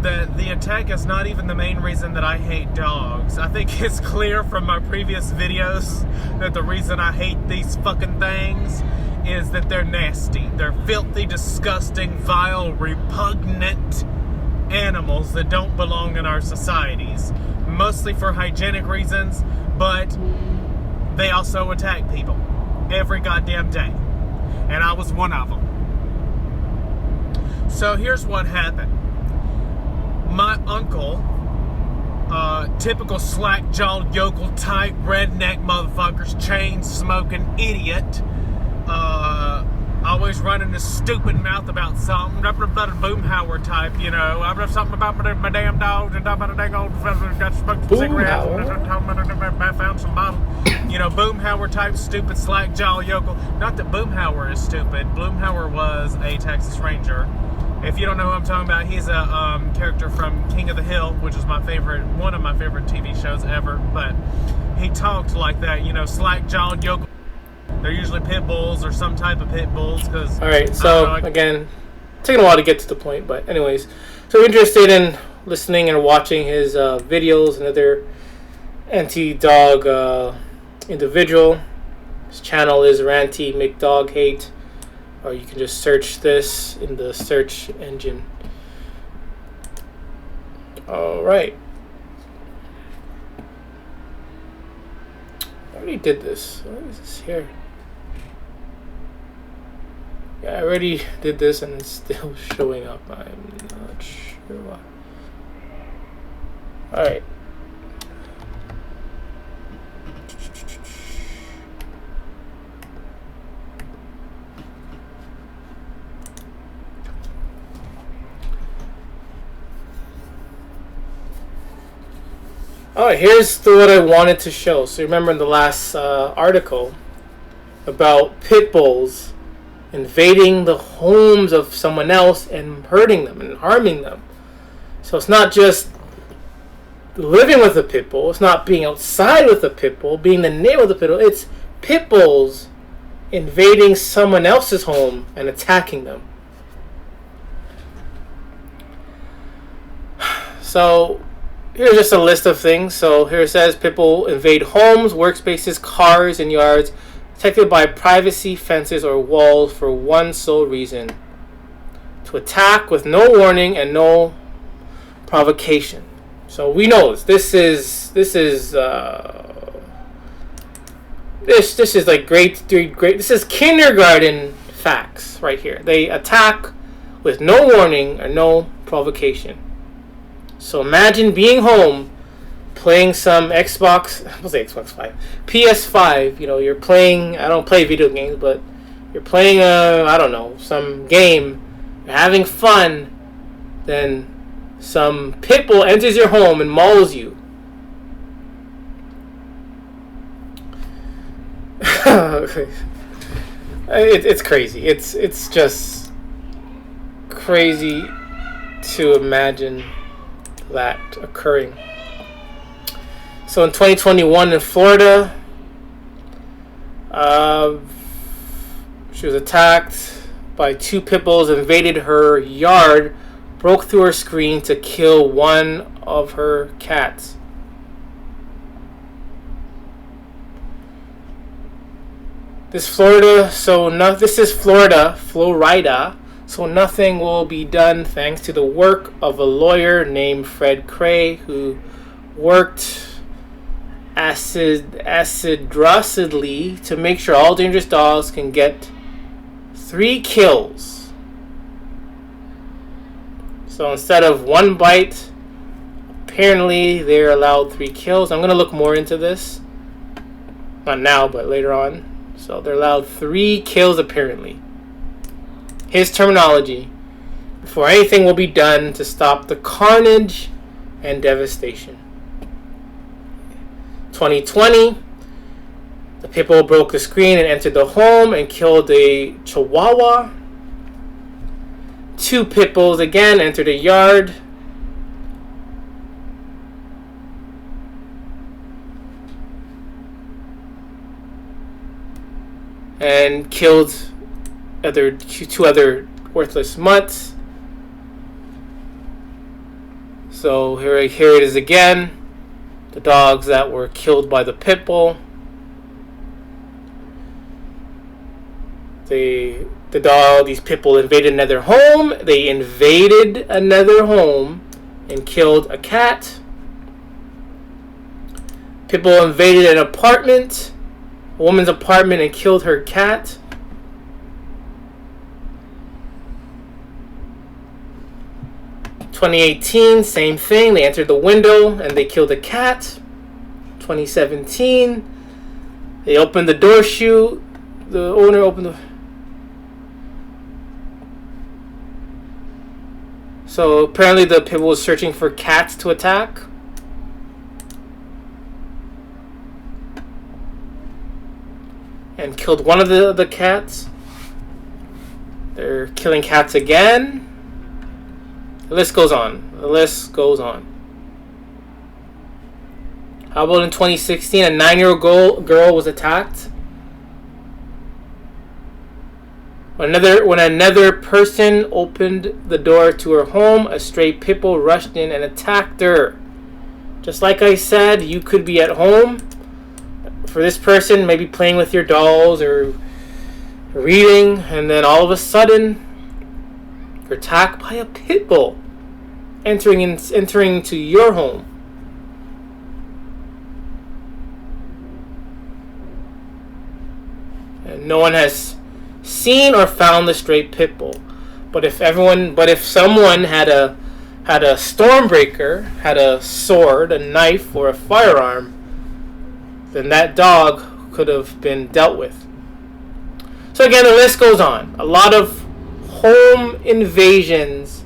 that the attack is not even the main reason that I hate dogs. I think it's clear from my previous videos that the reason I hate these fucking things is that they're nasty. They're filthy, disgusting, vile, repugnant animals that don't belong in our societies. Mostly for hygienic reasons, but they also attack people every goddamn day. And I was one of them. So here's what happened. My uncle, typical slack-jawed yokel type, redneck motherfuckers, chain-smoking idiot, always running his stupid mouth about something, about a Boomhauer type, you know. I read something about my damn dog, and about a dang old got smoked some cigarettes, I found some bottle. You know, Boomhauer type, stupid slack-jawed yokel. Not that Boomhauer is stupid. Boomhauer was a Texas Ranger. If you don't know who I'm talking about, he's a character from King of the Hill, which is one of my favorite TV shows ever. But he talked like that, you know, slack-jawed yokel. They're usually pit bulls or some type of pit bulls. All right, so again, taking a while to get to the point, but anyways, so if you're interested in listening and watching his videos, another anti-dog individual, his channel is Ranty McDog Hate. Or you can just search this in the search engine. Alright. I already did this. What is this here? Yeah, I already did this and it's still showing up. I'm not sure why. Alright. Alright, here's what I wanted to show. So remember in the last article about pit bulls invading the homes of someone else and hurting them and harming them. So it's not just living with a pit bull. It's not being outside with a pit bull, being the neighbor of the pit bull. It's pit bulls invading someone else's home and attacking them. So here's just a list of things. So here it says people invade homes, workspaces, cars, and yards, protected by privacy fences or walls for one sole reason: to attack with no warning and no provocation. So we know this is like grade 3. This is kindergarten facts right here. They attack with no warning or no provocation. So imagine being home, playing some Xbox 5, PS5. You know, you're playing. I don't play video games, but you're playing I don't know, some game. You're having fun. Then some pit bull enters your home and mauls you. Okay. It's crazy. It's just crazy to imagine that occurring. So in 2021 in Florida, she was attacked by 2 pit bulls, invaded her yard, broke through her screen to kill one of her cats. This is Florida, so nothing will be done thanks to the work of a lawyer named Fred Cray, who worked assiduously to make sure all dangerous dogs can get 3 kills. So instead of 1 bite, apparently they're allowed 3 kills. I'm going to look more into this. Not now, but later on. So they're allowed 3 kills apparently. His terminology. Before anything will be done to stop the carnage and devastation. 2020, the pit bull broke the screen and entered the home and killed a chihuahua. 2 pit bulls again entered a yard. And killed 2 other worthless mutts. So here it is again. The dogs that were killed by the pit bull. These pit bull invaded another home. They invaded another home and killed a cat. Pit bull invaded a woman's apartment, and killed her cat. In 2018, same thing. They entered the window and they killed a cat. 2017, they opened the door chute. The owner opened the... So apparently the pit bull was searching for cats to attack. And killed one of the cats. They're killing cats again. The list goes on. How about in 2016, a 9-year-old girl was attacked? When another person opened the door to her home, a stray pit bull rushed in and attacked her. Just like I said, you could be at home. For this person, maybe playing with your dolls or reading, and then all of a sudden, you're attacked by a pit bull entering into your home. And no one has seen or found the stray pit bull. But if someone had a stormbreaker, had a sword, a knife, or a firearm, then that dog could have been dealt with. So again, the list goes on. A lot of home invasions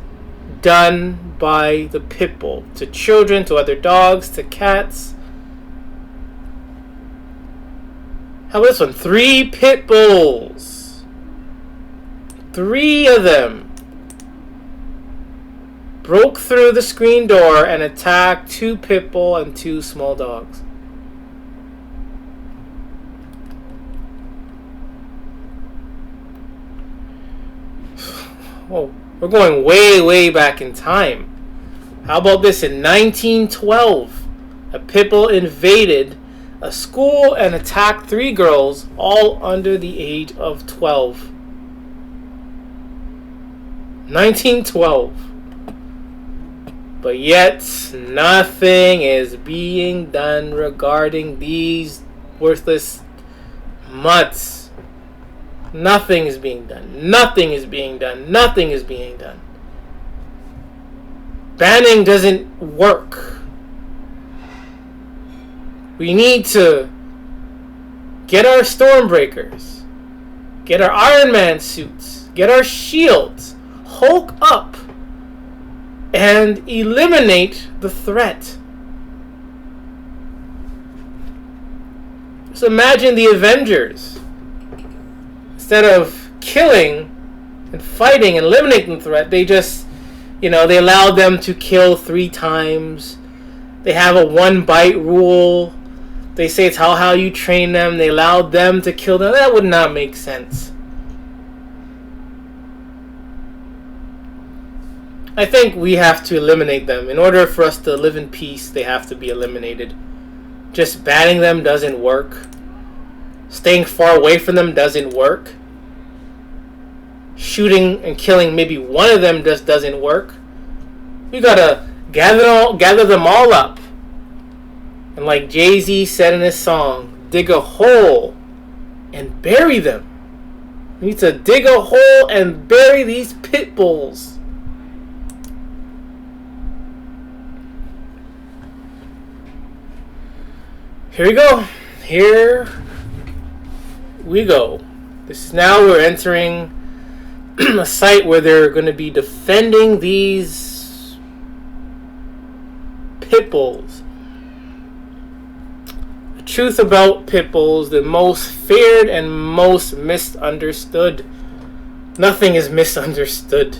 done by the pit bull to children, to other dogs, to cats. How about this one? 3 pit bulls. 3 of them broke through the screen door and attacked 2 pit bull and 2 small dogs. Oh, we're going way, way back in time. How about this? In 1912, a pit bull invaded a school and attacked 3 girls, all under the age of 12. 1912. But yet, nothing is being done regarding these worthless mutts. Nothing is being done. Nothing is being done. Nothing is being done. Banning doesn't work. We need to get our Stormbreakers, get our Iron Man suits, get our shields, Hulk up, and eliminate the threat. Just imagine the Avengers. Instead of killing and fighting and eliminating the threat, they just, they allow them to kill 3 times. They have a 1 bite rule. They say it's how you train them. They allow them to kill them. That would not make sense. I think we have to eliminate them. In order for us to live in peace, they have to be eliminated. Just banning them doesn't work. Staying far away from them doesn't work. Shooting and killing maybe one of them just doesn't work. We gotta gather them all up. And like Jay-Z said in his song, dig a hole and bury them. We need to dig a hole and bury these pit bulls. Here we go. Here we go. This is now we're entering a site where they're going to be defending these pit bulls. The truth about pit bulls, the most feared and most misunderstood. Nothing is misunderstood.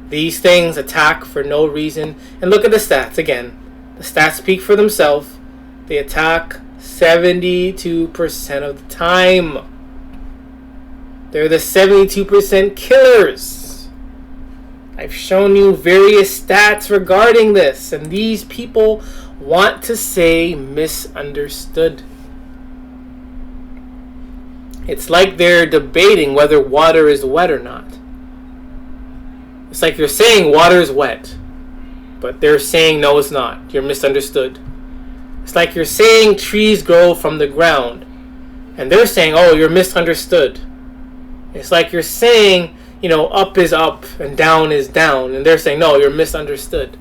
These things attack for no reason. And look at the stats again. The stats speak for themselves. They attack 72% of the time. They're the 72% killers. I've shown you various stats regarding this, and these people want to say misunderstood. It's like they're debating whether water is wet or not. It's like you're saying water is wet, but they're saying no, it's not. You're misunderstood. It's like you're saying trees grow from the ground, and they're saying, oh, you're misunderstood. It's like you're saying, up is up and down is down, and they're saying, no, you're misunderstood.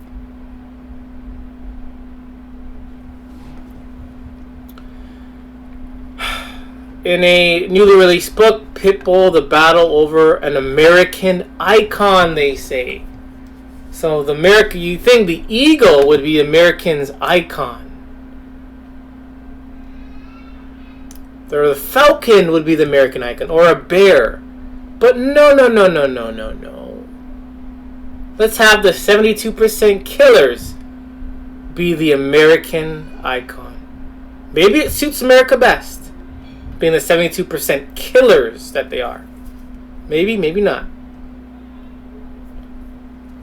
In a newly released book, Pitbull, the battle over an American icon, they say. So you think the eagle would be American's icon. Or the falcon would be the American icon, or a bear. But no. Let's have the 72% killers be the American icon. Maybe it suits America best, being the 72% killers that they are. Maybe not.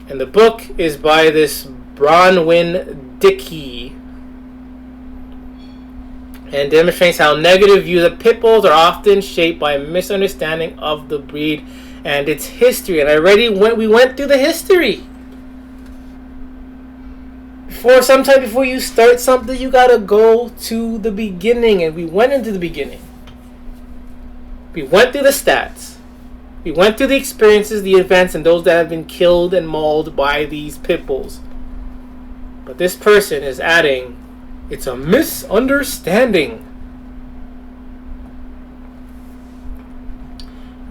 And the book is by this Bronwyn Dickey, and demonstrates how negative views of pit bulls are often shaped by a misunderstanding of the breed and its history. And we went through the history. Sometime before you start something, you gotta go to the beginning, and we went into the beginning. We went through the stats. We went through the experiences, the events, and those that have been killed and mauled by these pit bulls. But this person is adding, it's a misunderstanding.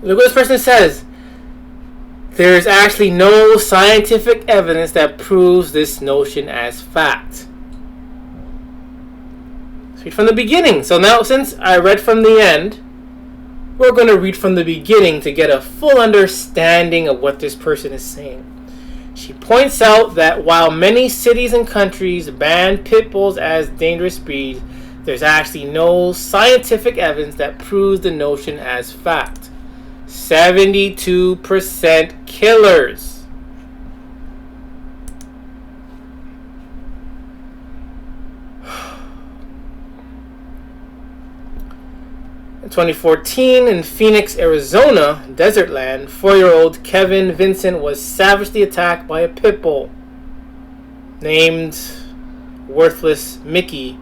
Look what this person says. There's actually no scientific evidence that proves this notion as fact. Let's read from the beginning. So now, since I read from the end, we're going to read from the beginning to get a full understanding of what this person is saying. She points out that while many cities and countries ban pit bulls as dangerous breeds, there's actually no scientific evidence that proves the notion as fact. 72% killers. In 2014, in Phoenix, Arizona, desert land, 4-year-old Kevin Vincent was savagely attacked by a pit bull named Worthless Mickey.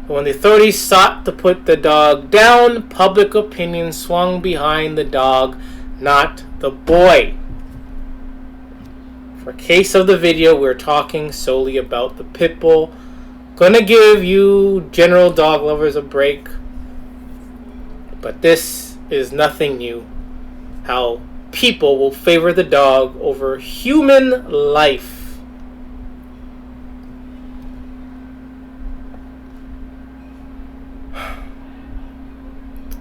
When the authorities sought to put the dog down, public opinion swung behind the dog, not the boy. For case of the video, we're talking solely about the pit bull. Gonna give you general dog lovers a break. But this is nothing new. How people will favor the dog over human life.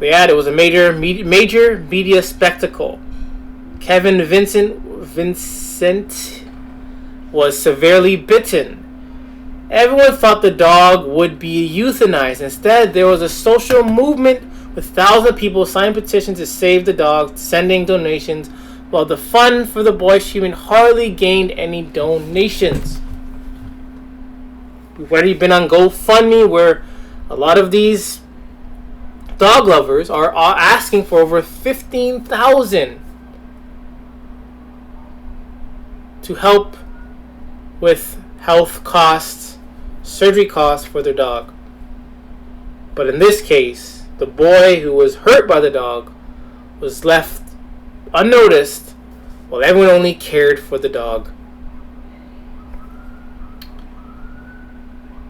They add it was a major media spectacle. Kevin Vincent was severely bitten. Everyone thought the dog would be euthanized. Instead, there was a social movement with thousands of people signing petitions to save the dog, sending donations, while the fund for the boy's treatment hardly gained any donations. We've already been on GoFundMe, where a lot of these dog lovers are asking for over $15,000 to help with health costs, surgery costs for their dog. But in this case, the boy who was hurt by the dog was left unnoticed while everyone only cared for the dog.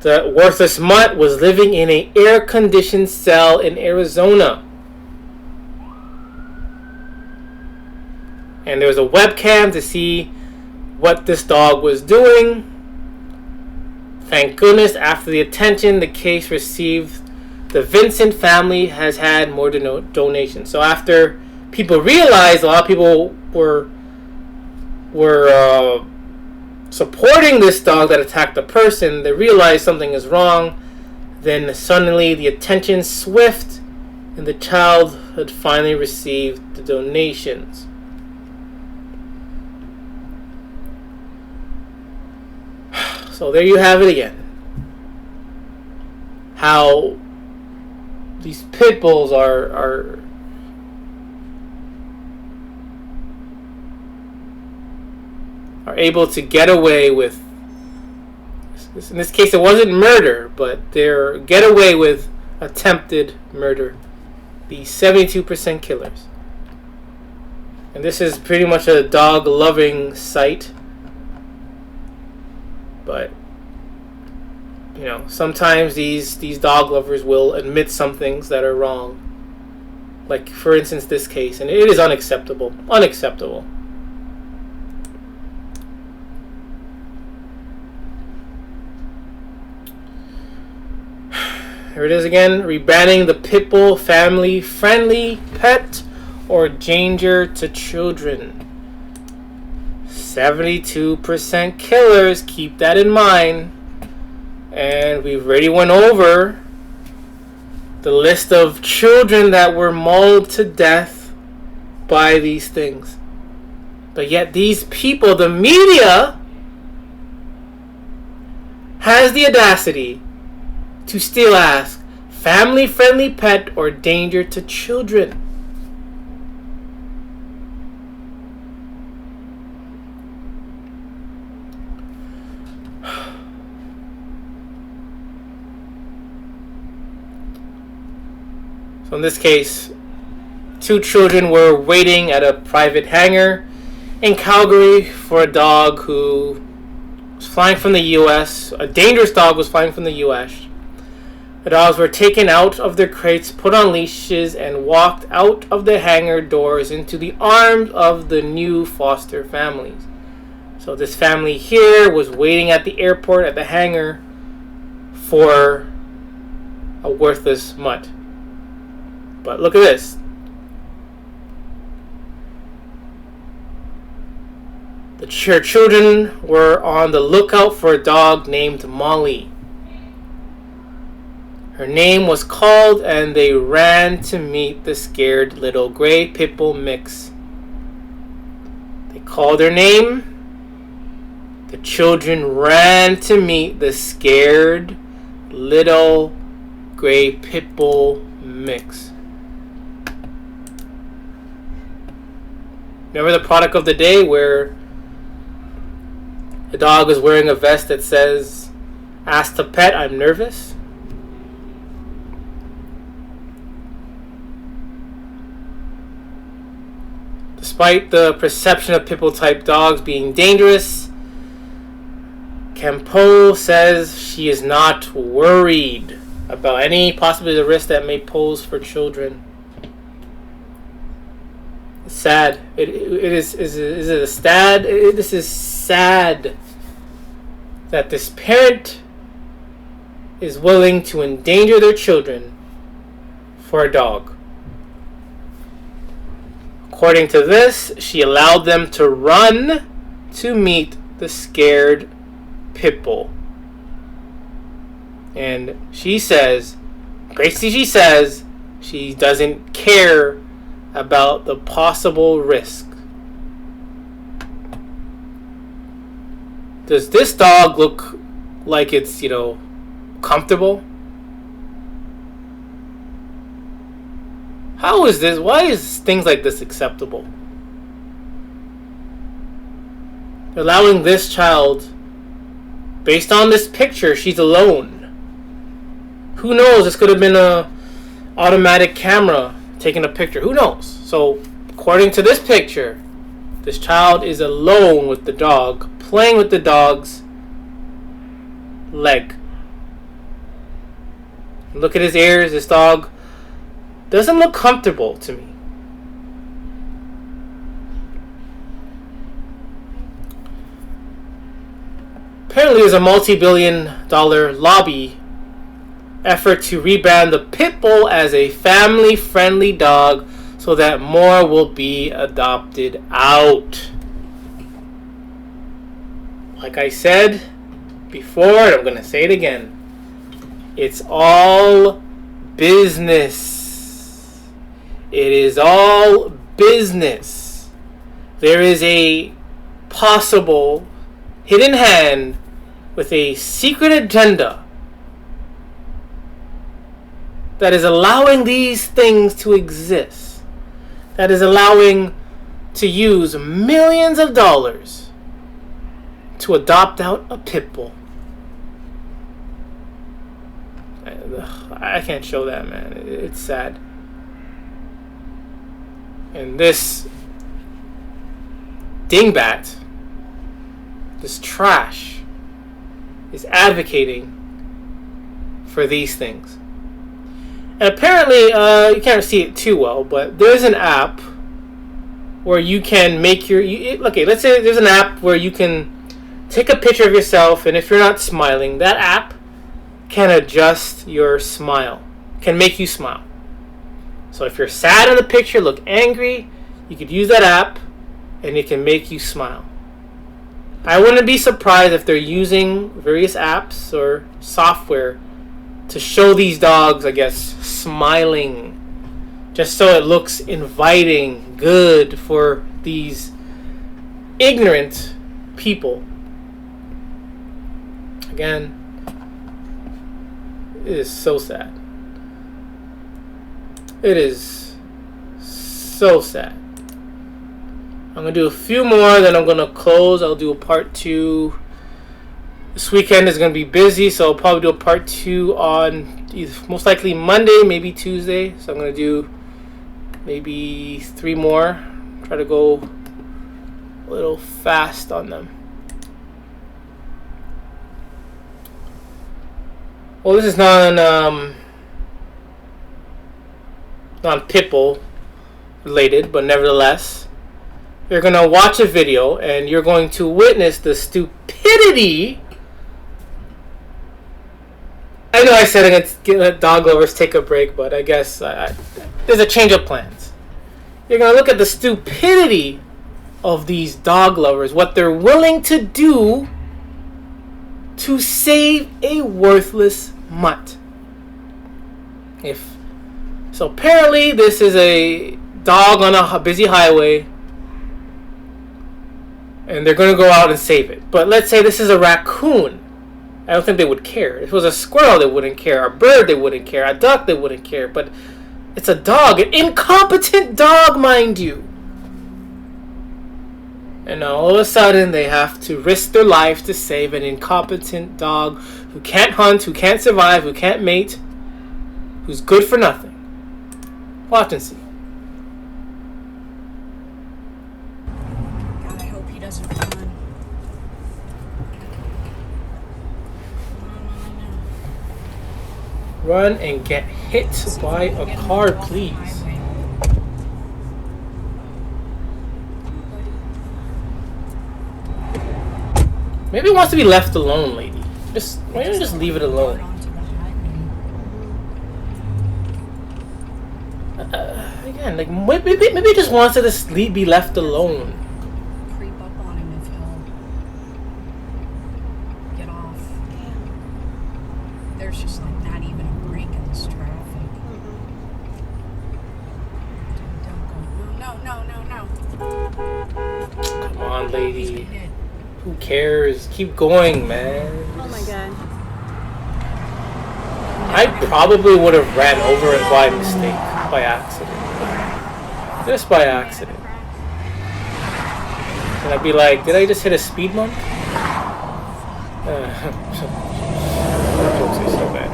The worthless mutt was living in an air-conditioned cell in Arizona. And there was a webcam to see what this dog was doing. Thank goodness, after the attention the case received, the Vincent family has had more donations. So after people realized, a lot of people were supporting this dog that attacked the person, they realized something is wrong. Then suddenly the attention swift, and the child had finally received the donations. So there you have it again. How these pit bulls are able to get away with, in this case it wasn't murder, but they're get away with attempted murder. The 72% killers. And this is pretty much a dog loving site. But you know, sometimes these dog lovers will admit some things that are wrong. Like for instance this case, and it is unacceptable. Unacceptable. Here it is again, rebranding the Pitbull family-friendly pet or danger to children. 72% killers, keep that in mind. And we've already went over the list of children that were mauled to death by these things. But yet these people, the media, has the audacity to still ask, family-friendly pet or danger to children? So in this case, 2 children were waiting at a private hangar in Calgary for a dog who was flying from the U.S. A dangerous dog was flying from the U.S. The dogs were taken out of their crates, put on leashes, and walked out of the hangar doors into the arms of the new foster families. So this family here was waiting at the airport at the hangar for a worthless mutt. But look at this. The children were on the lookout for a dog named Molly. Her name was called and they ran to meet the scared little gray Pitbull mix. They called her name. The children ran to meet the scared little gray Pitbull mix. Remember the product of the day where the dog is wearing a vest that says, "Ask the pet, I'm nervous"? Despite the perception of Pitbull type dogs being dangerous, Campo says she is not worried about any possibility of the risk that may pose for children. It's sad. Is it a sad? This is sad that this parent is willing to endanger their children for a dog. According to this, she allowed them to run to meet the scared Pitbull. And she says, Gracie, she says, she doesn't care about the possible risk. Does this dog look like it's, comfortable? How is this? Why is things like this acceptable? Allowing this child, based on this picture, she's alone. Who knows? This could have been a automatic camera taking a picture. Who knows? So, according to this picture, this child is alone with the dog, playing with the dog's leg. Look at his ears. This dog doesn't look comfortable to me. Apparently, there's a multi-billion-dollar lobby effort to rebrand the Pitbull as a family-friendly dog so that more will be adopted out. Like I said before, and I'm going to say it again, it's all business. It is all business. There is a possible hidden hand with a secret agenda that is allowing these things to exist, that is allowing to use millions of dollars to adopt out a Pitbull. I can't show that, man. It's sad. And this dingbat, this trash, is advocating for these things. And apparently, you can't see it too well, but there's an app where you can make your... Okay, let's say there's an app where you can take a picture of yourself, and if you're not smiling, that app can adjust your smile, can make you smile. So if you're sad in the picture, look angry, you could use that app, and it can make you smile. I wouldn't be surprised if they're using various apps or software to show these dogs, I guess, smiling, just so it looks inviting, good for these ignorant people. Again, it is so sad. It is so sad. I'm going to do a few more, then I'm going to close. I'll do a part 2. This weekend is going to be busy, so I'll probably do a part 2 on most likely Monday, maybe Tuesday. So I'm going to do maybe 3 more. Try to go a little fast on them. Well, this is non Pitbull related, but nevertheless, you're going to watch a video and you're going to witness the stupidity. I know I said I'm going to let dog lovers take a break, but I guess there's a change of plans. You're going to look at the stupidity of these dog lovers, what they're willing to do to save a worthless mutt. So apparently this is a dog on a busy highway, and they're going to go out and save it. But let's say this is a raccoon. I don't think they would care. If it was a squirrel, they wouldn't care. A bird, they wouldn't care. A duck, they wouldn't care. But it's a dog. An incompetent dog, mind you. And all of a sudden, they have to risk their life to save an incompetent dog who can't hunt, who can't survive, who can't mate, who's good for nothing. Watch and see. God, I hope he doesn't run. Run and get hit by a car, please. Maybe he wants to be left alone, lady. Why don't you just leave it alone? again, like maybe he just wants her to sleep, be left alone. Creep up on him if he'll get off. There's just like not even a break in this traffic. Don't go. No. Come on, lady. Who cares? Keep going, man. Oh my god. I probably would have ran over it by mistake, by accident. Just by accident. And I'd be like, did I just hit a speed bump? Jokes are so bad.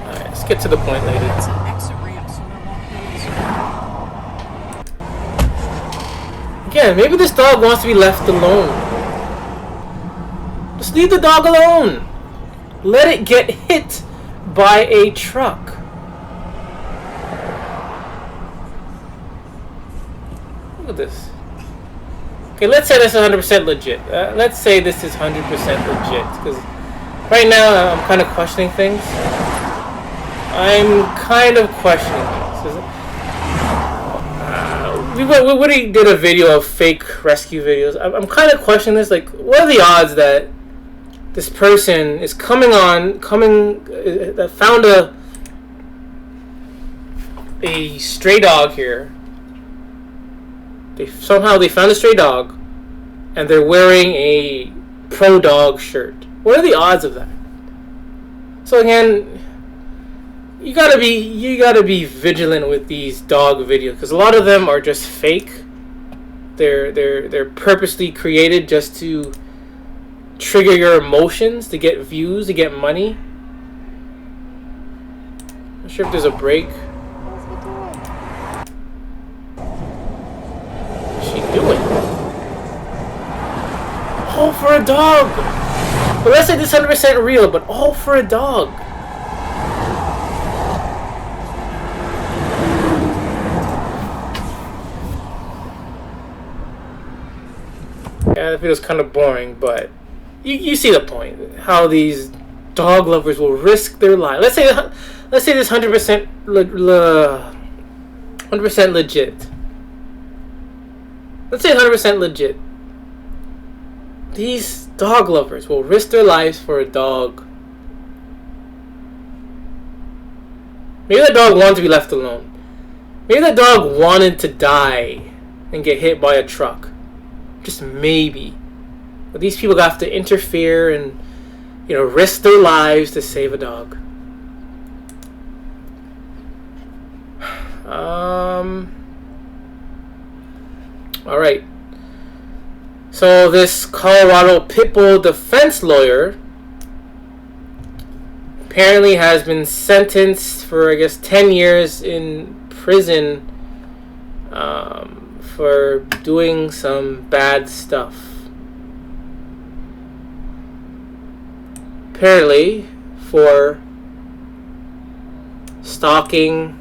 Alright, let's get to the point, lady. It's an exit ramp, so there won't be. Again, maybe this dog wants to be left alone. Just leave the dog alone. Let it get hit by a truck. Look at this. Okay, let's say this is 100% legit. Let's say this is 100% legit. Because right now I'm kind of questioning things. I'm kind of questioning things. We already did a video of fake rescue videos. I'm kind of questioning this. Like, what are the odds that this person is that found a stray dog here. They found a stray dog, and they're wearing a pro dog shirt. What are the odds of that? So again, you gotta be vigilant with these dog videos because a lot of them are just fake. They're purposely created just to trigger your emotions, to get views, to get money. Not sure if there's a break. What's she doing? All for a dog. But let's say this is 100% real, but all for a dog. Yeah, that video's kind of boring, but you see the point. How these dog lovers will risk their life. Let's say this 100% 100% legit. Let's say 100% legit. These dog lovers will risk their lives for a dog. Maybe the dog wanted to be left alone. Maybe the dog wanted to die and get hit by a truck. Just maybe. But these people have to interfere and, risk their lives to save a dog. Alright. So this Colorado Pitbull defense lawyer apparently has been sentenced for, 10 years in prison for doing some bad stuff. Apparently for stalking,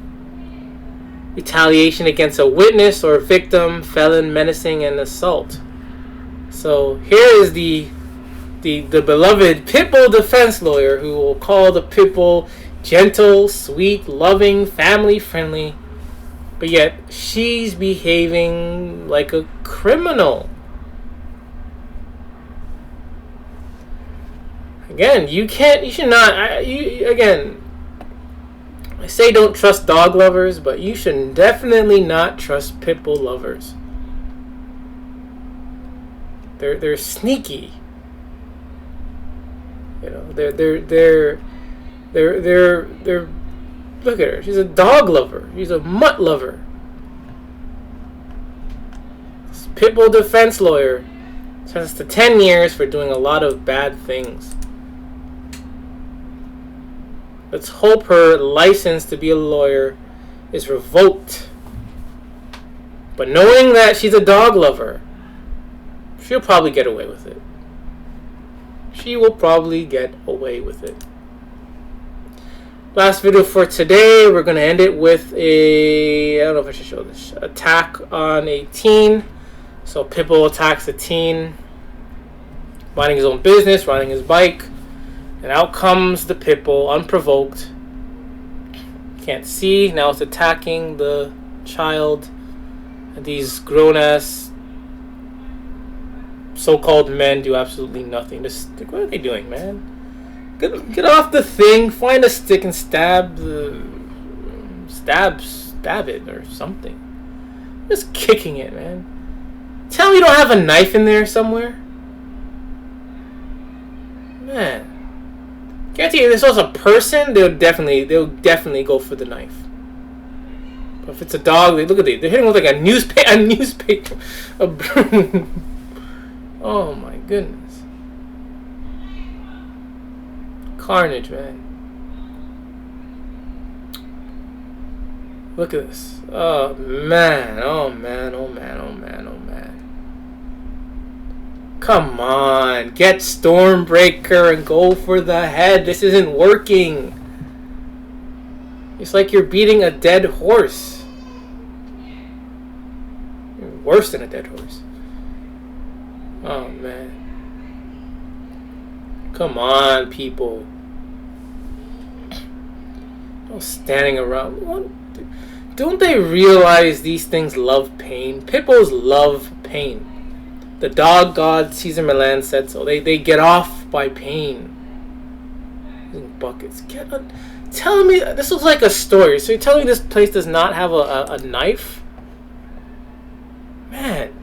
retaliation against a witness or victim, felon, menacing, and assault. So here is the beloved Pitbull defense lawyer who will call the Pitbull gentle, sweet, loving, family friendly, but yet she's behaving like a criminal. Again, you should not. I say don't trust dog lovers, but you should definitely not trust Pitbull lovers. They're sneaky. They're look at her. She's a dog lover. She's a mutt lover. This Pitbull defense lawyer sentenced to 10 years for doing a lot of bad things. Let's hope her license to be a lawyer is revoked. But knowing that she's a dog lover, she'll probably get away with it. She will probably get away with it. Last video for today, we're going to end it with I don't know if I should show this, attack on a teen. So Pitbull attacks a teen, minding his own business, riding his bike. And out comes the pit bull, unprovoked. Can't see. Now it's attacking the child. And these grown-ass so-called men do absolutely nothing. Just, what are they doing, man? Get off the thing. Find a stick and stab it or something. Just kicking it, man. Tell me you don't have a knife in there somewhere. Man. Guarantee you, if this was a person, they'll definitely go for the knife. But if it's a dog, look at it. They're hitting with like a newspaper. Oh my goodness. Carnage, man. Look at this. Oh man. Oh man. Oh man. Oh man. Oh man. Come on. Get Stormbreaker and go for the head. This isn't working. It's like you're beating a dead horse. Worse than a dead horse. Oh man. Come on, people. No standing around. Don't they realize these things love pain? Pitbulls love pain. The dog god Cesar Millan said so. They get off by pain. In buckets. Tell me, this looks like a story. So you're telling me this place does not have a knife? Man.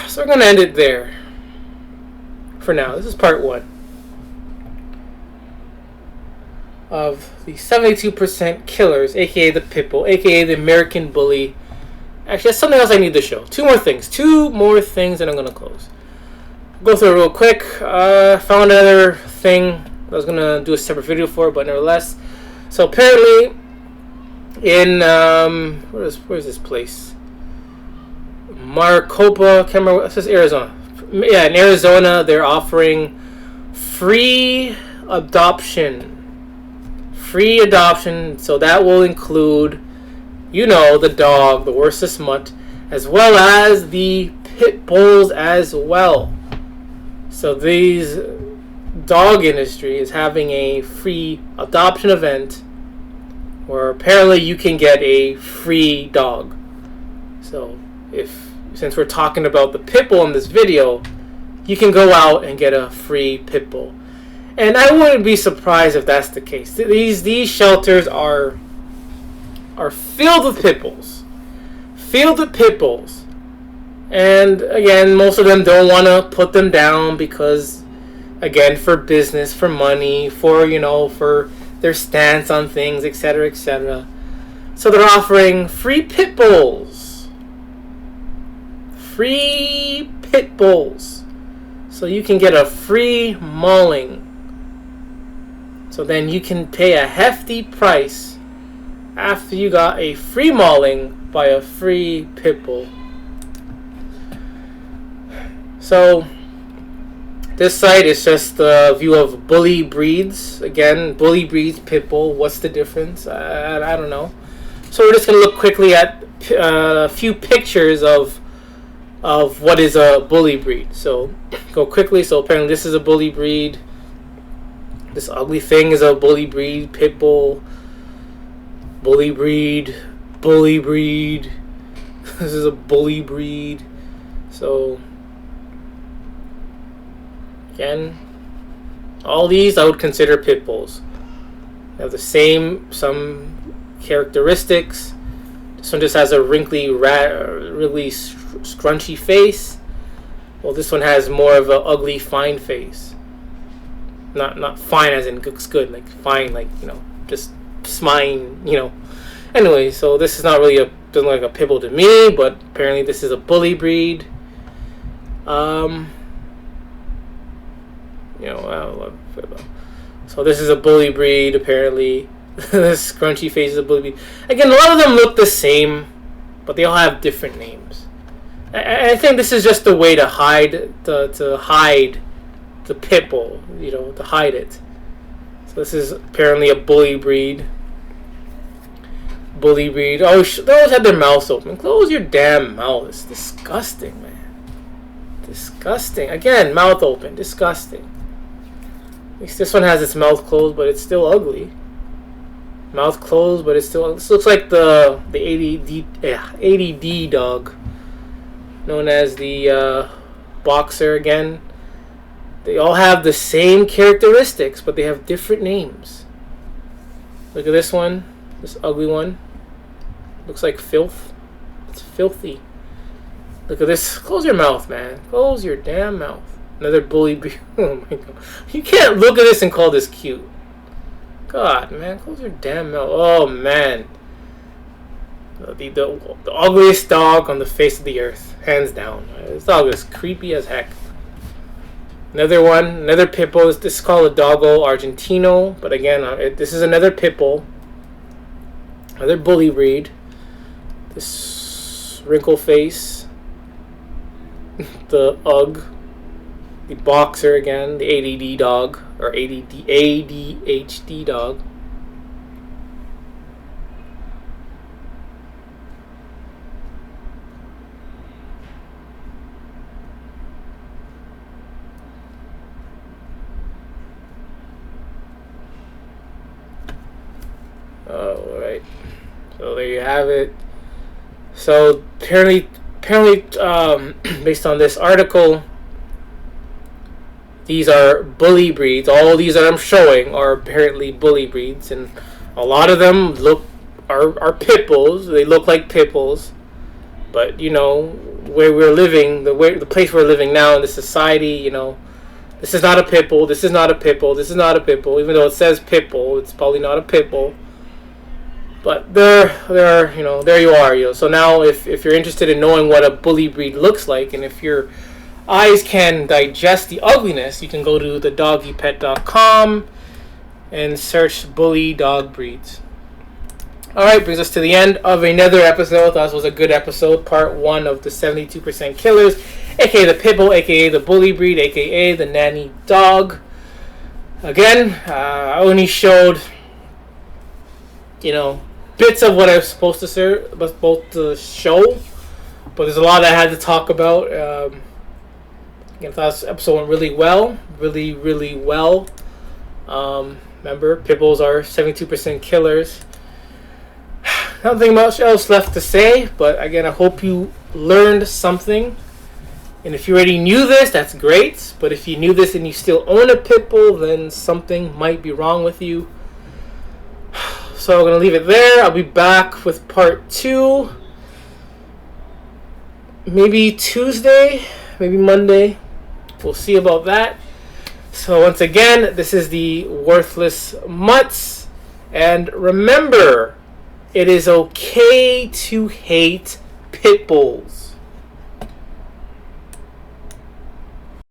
So we're going to end it there. For now. This is part 1. Of the 72% killers, aka the Pitbull, aka the American Bully. Actually, that's something else I need to show. Two more things, and I'm gonna close. Go through it real quick. Found another thing I was gonna do a separate video for, but nevertheless. So apparently, in where's this place? Maricopa, can't remember. It says Arizona. Yeah, in Arizona, they're offering free adoption. Free adoption, so that will include, the dog, the worstest mutt, as well as the pit bulls as well. So these dog industry is having a free adoption event where apparently you can get a free dog. So since we're talking about the pit bull in this video, you can go out and get a free pit bull. And I wouldn't be surprised if that's the case. These shelters are filled with pit bulls. Filled with pit bulls. And again, most of them don't want to put them down because, again, for business, for money, for their stance on things, etc., etc. So they're offering free pit bulls. Free pit bulls. So you can get a free mauling. So then you can pay a hefty price after you got a free mauling by a free pit bull. So this site is just a view of bully breeds. Again, bully breeds, pit bull. What's the difference? I don't know. So we're just going to look quickly at a few pictures of what is a bully breed. So go quickly. So apparently this is a bully breed. This ugly thing is a bully breed, pit bull, bully breed. This is a bully breed. So, again, all these I would consider pit bulls. They have some characteristics. This one just has a wrinkly, really scrunchy face. Well, this one has more of an ugly, fine face. Not fine as in looks good, like fine, like, just smine, Anyway, so this is not really doesn't look like a pit bull to me, but apparently this is a bully breed. So this is a bully breed, apparently. This scrunchy face is a bully breed. Again, a lot of them look the same, but they all have different names. I think this is just a way to hide the pit bull, to hide it. So this is apparently a bully breed. Oh, they always have their mouths open. Close your damn mouth. It's disgusting, man. Disgusting. Again, mouth open. Disgusting. At least this one has its mouth closed, but it's still ugly. Mouth closed, but it's still. This looks like the ADD dog, known as the boxer. Again, they all have the same characteristics, but they have different names. Look at this one, this ugly one. Looks like filth. It's filthy. Look at this. Close your mouth, man. Close your damn mouth. Another bully breed. Oh my god. You can't look at this and call this cute. God, man. Close your damn mouth. Oh, man. The ugliest dog on the face of the earth. Hands down. This dog is creepy as heck. Another one. Another Pitbull. This is called a Doggo Argentino. But again, this is another Pitbull. Another bully breed. This wrinkle face. The Ugg. The boxer again. The ADD dog. Or ADHD dog. Alright. So there you have it. So apparently, based on this article, these are bully breeds. All these that I'm showing are apparently bully breeds, and a lot of them are pit bulls. They look like pit bulls, but you know where we're living, the place we're living now in the society, you know, this is not a pit bull. This is not a pit bull. This is not a pit bull. Even though it says pit bull, it's probably not a pit bull. But there you are. So now, if you're interested in knowing what a bully breed looks like, and if your eyes can digest the ugliness, you can go to thedoggypet.com and search bully dog breeds. Alright, brings us to the end of another episode. That was a good episode. Part 1 of the 72% Killers, aka the Pitbull, aka the bully breed, aka the Nanny dog. Again, I only showed, bits of what I was supposed to show, but there's a lot I had to talk about. Again, I thought this episode went really well. Really, really well. Remember, Pitbulls are 72% killers. Nothing much else left to say, but again, I hope you learned something. And if you already knew this, that's great. But if you knew this and you still own a Pitbull, then something might be wrong with you. So I'm going to leave it there. I'll be back with part 2. Maybe Tuesday, maybe Monday. We'll see about that. So once again, this is the Worthless Mutts. And remember, it is okay to hate pit bulls.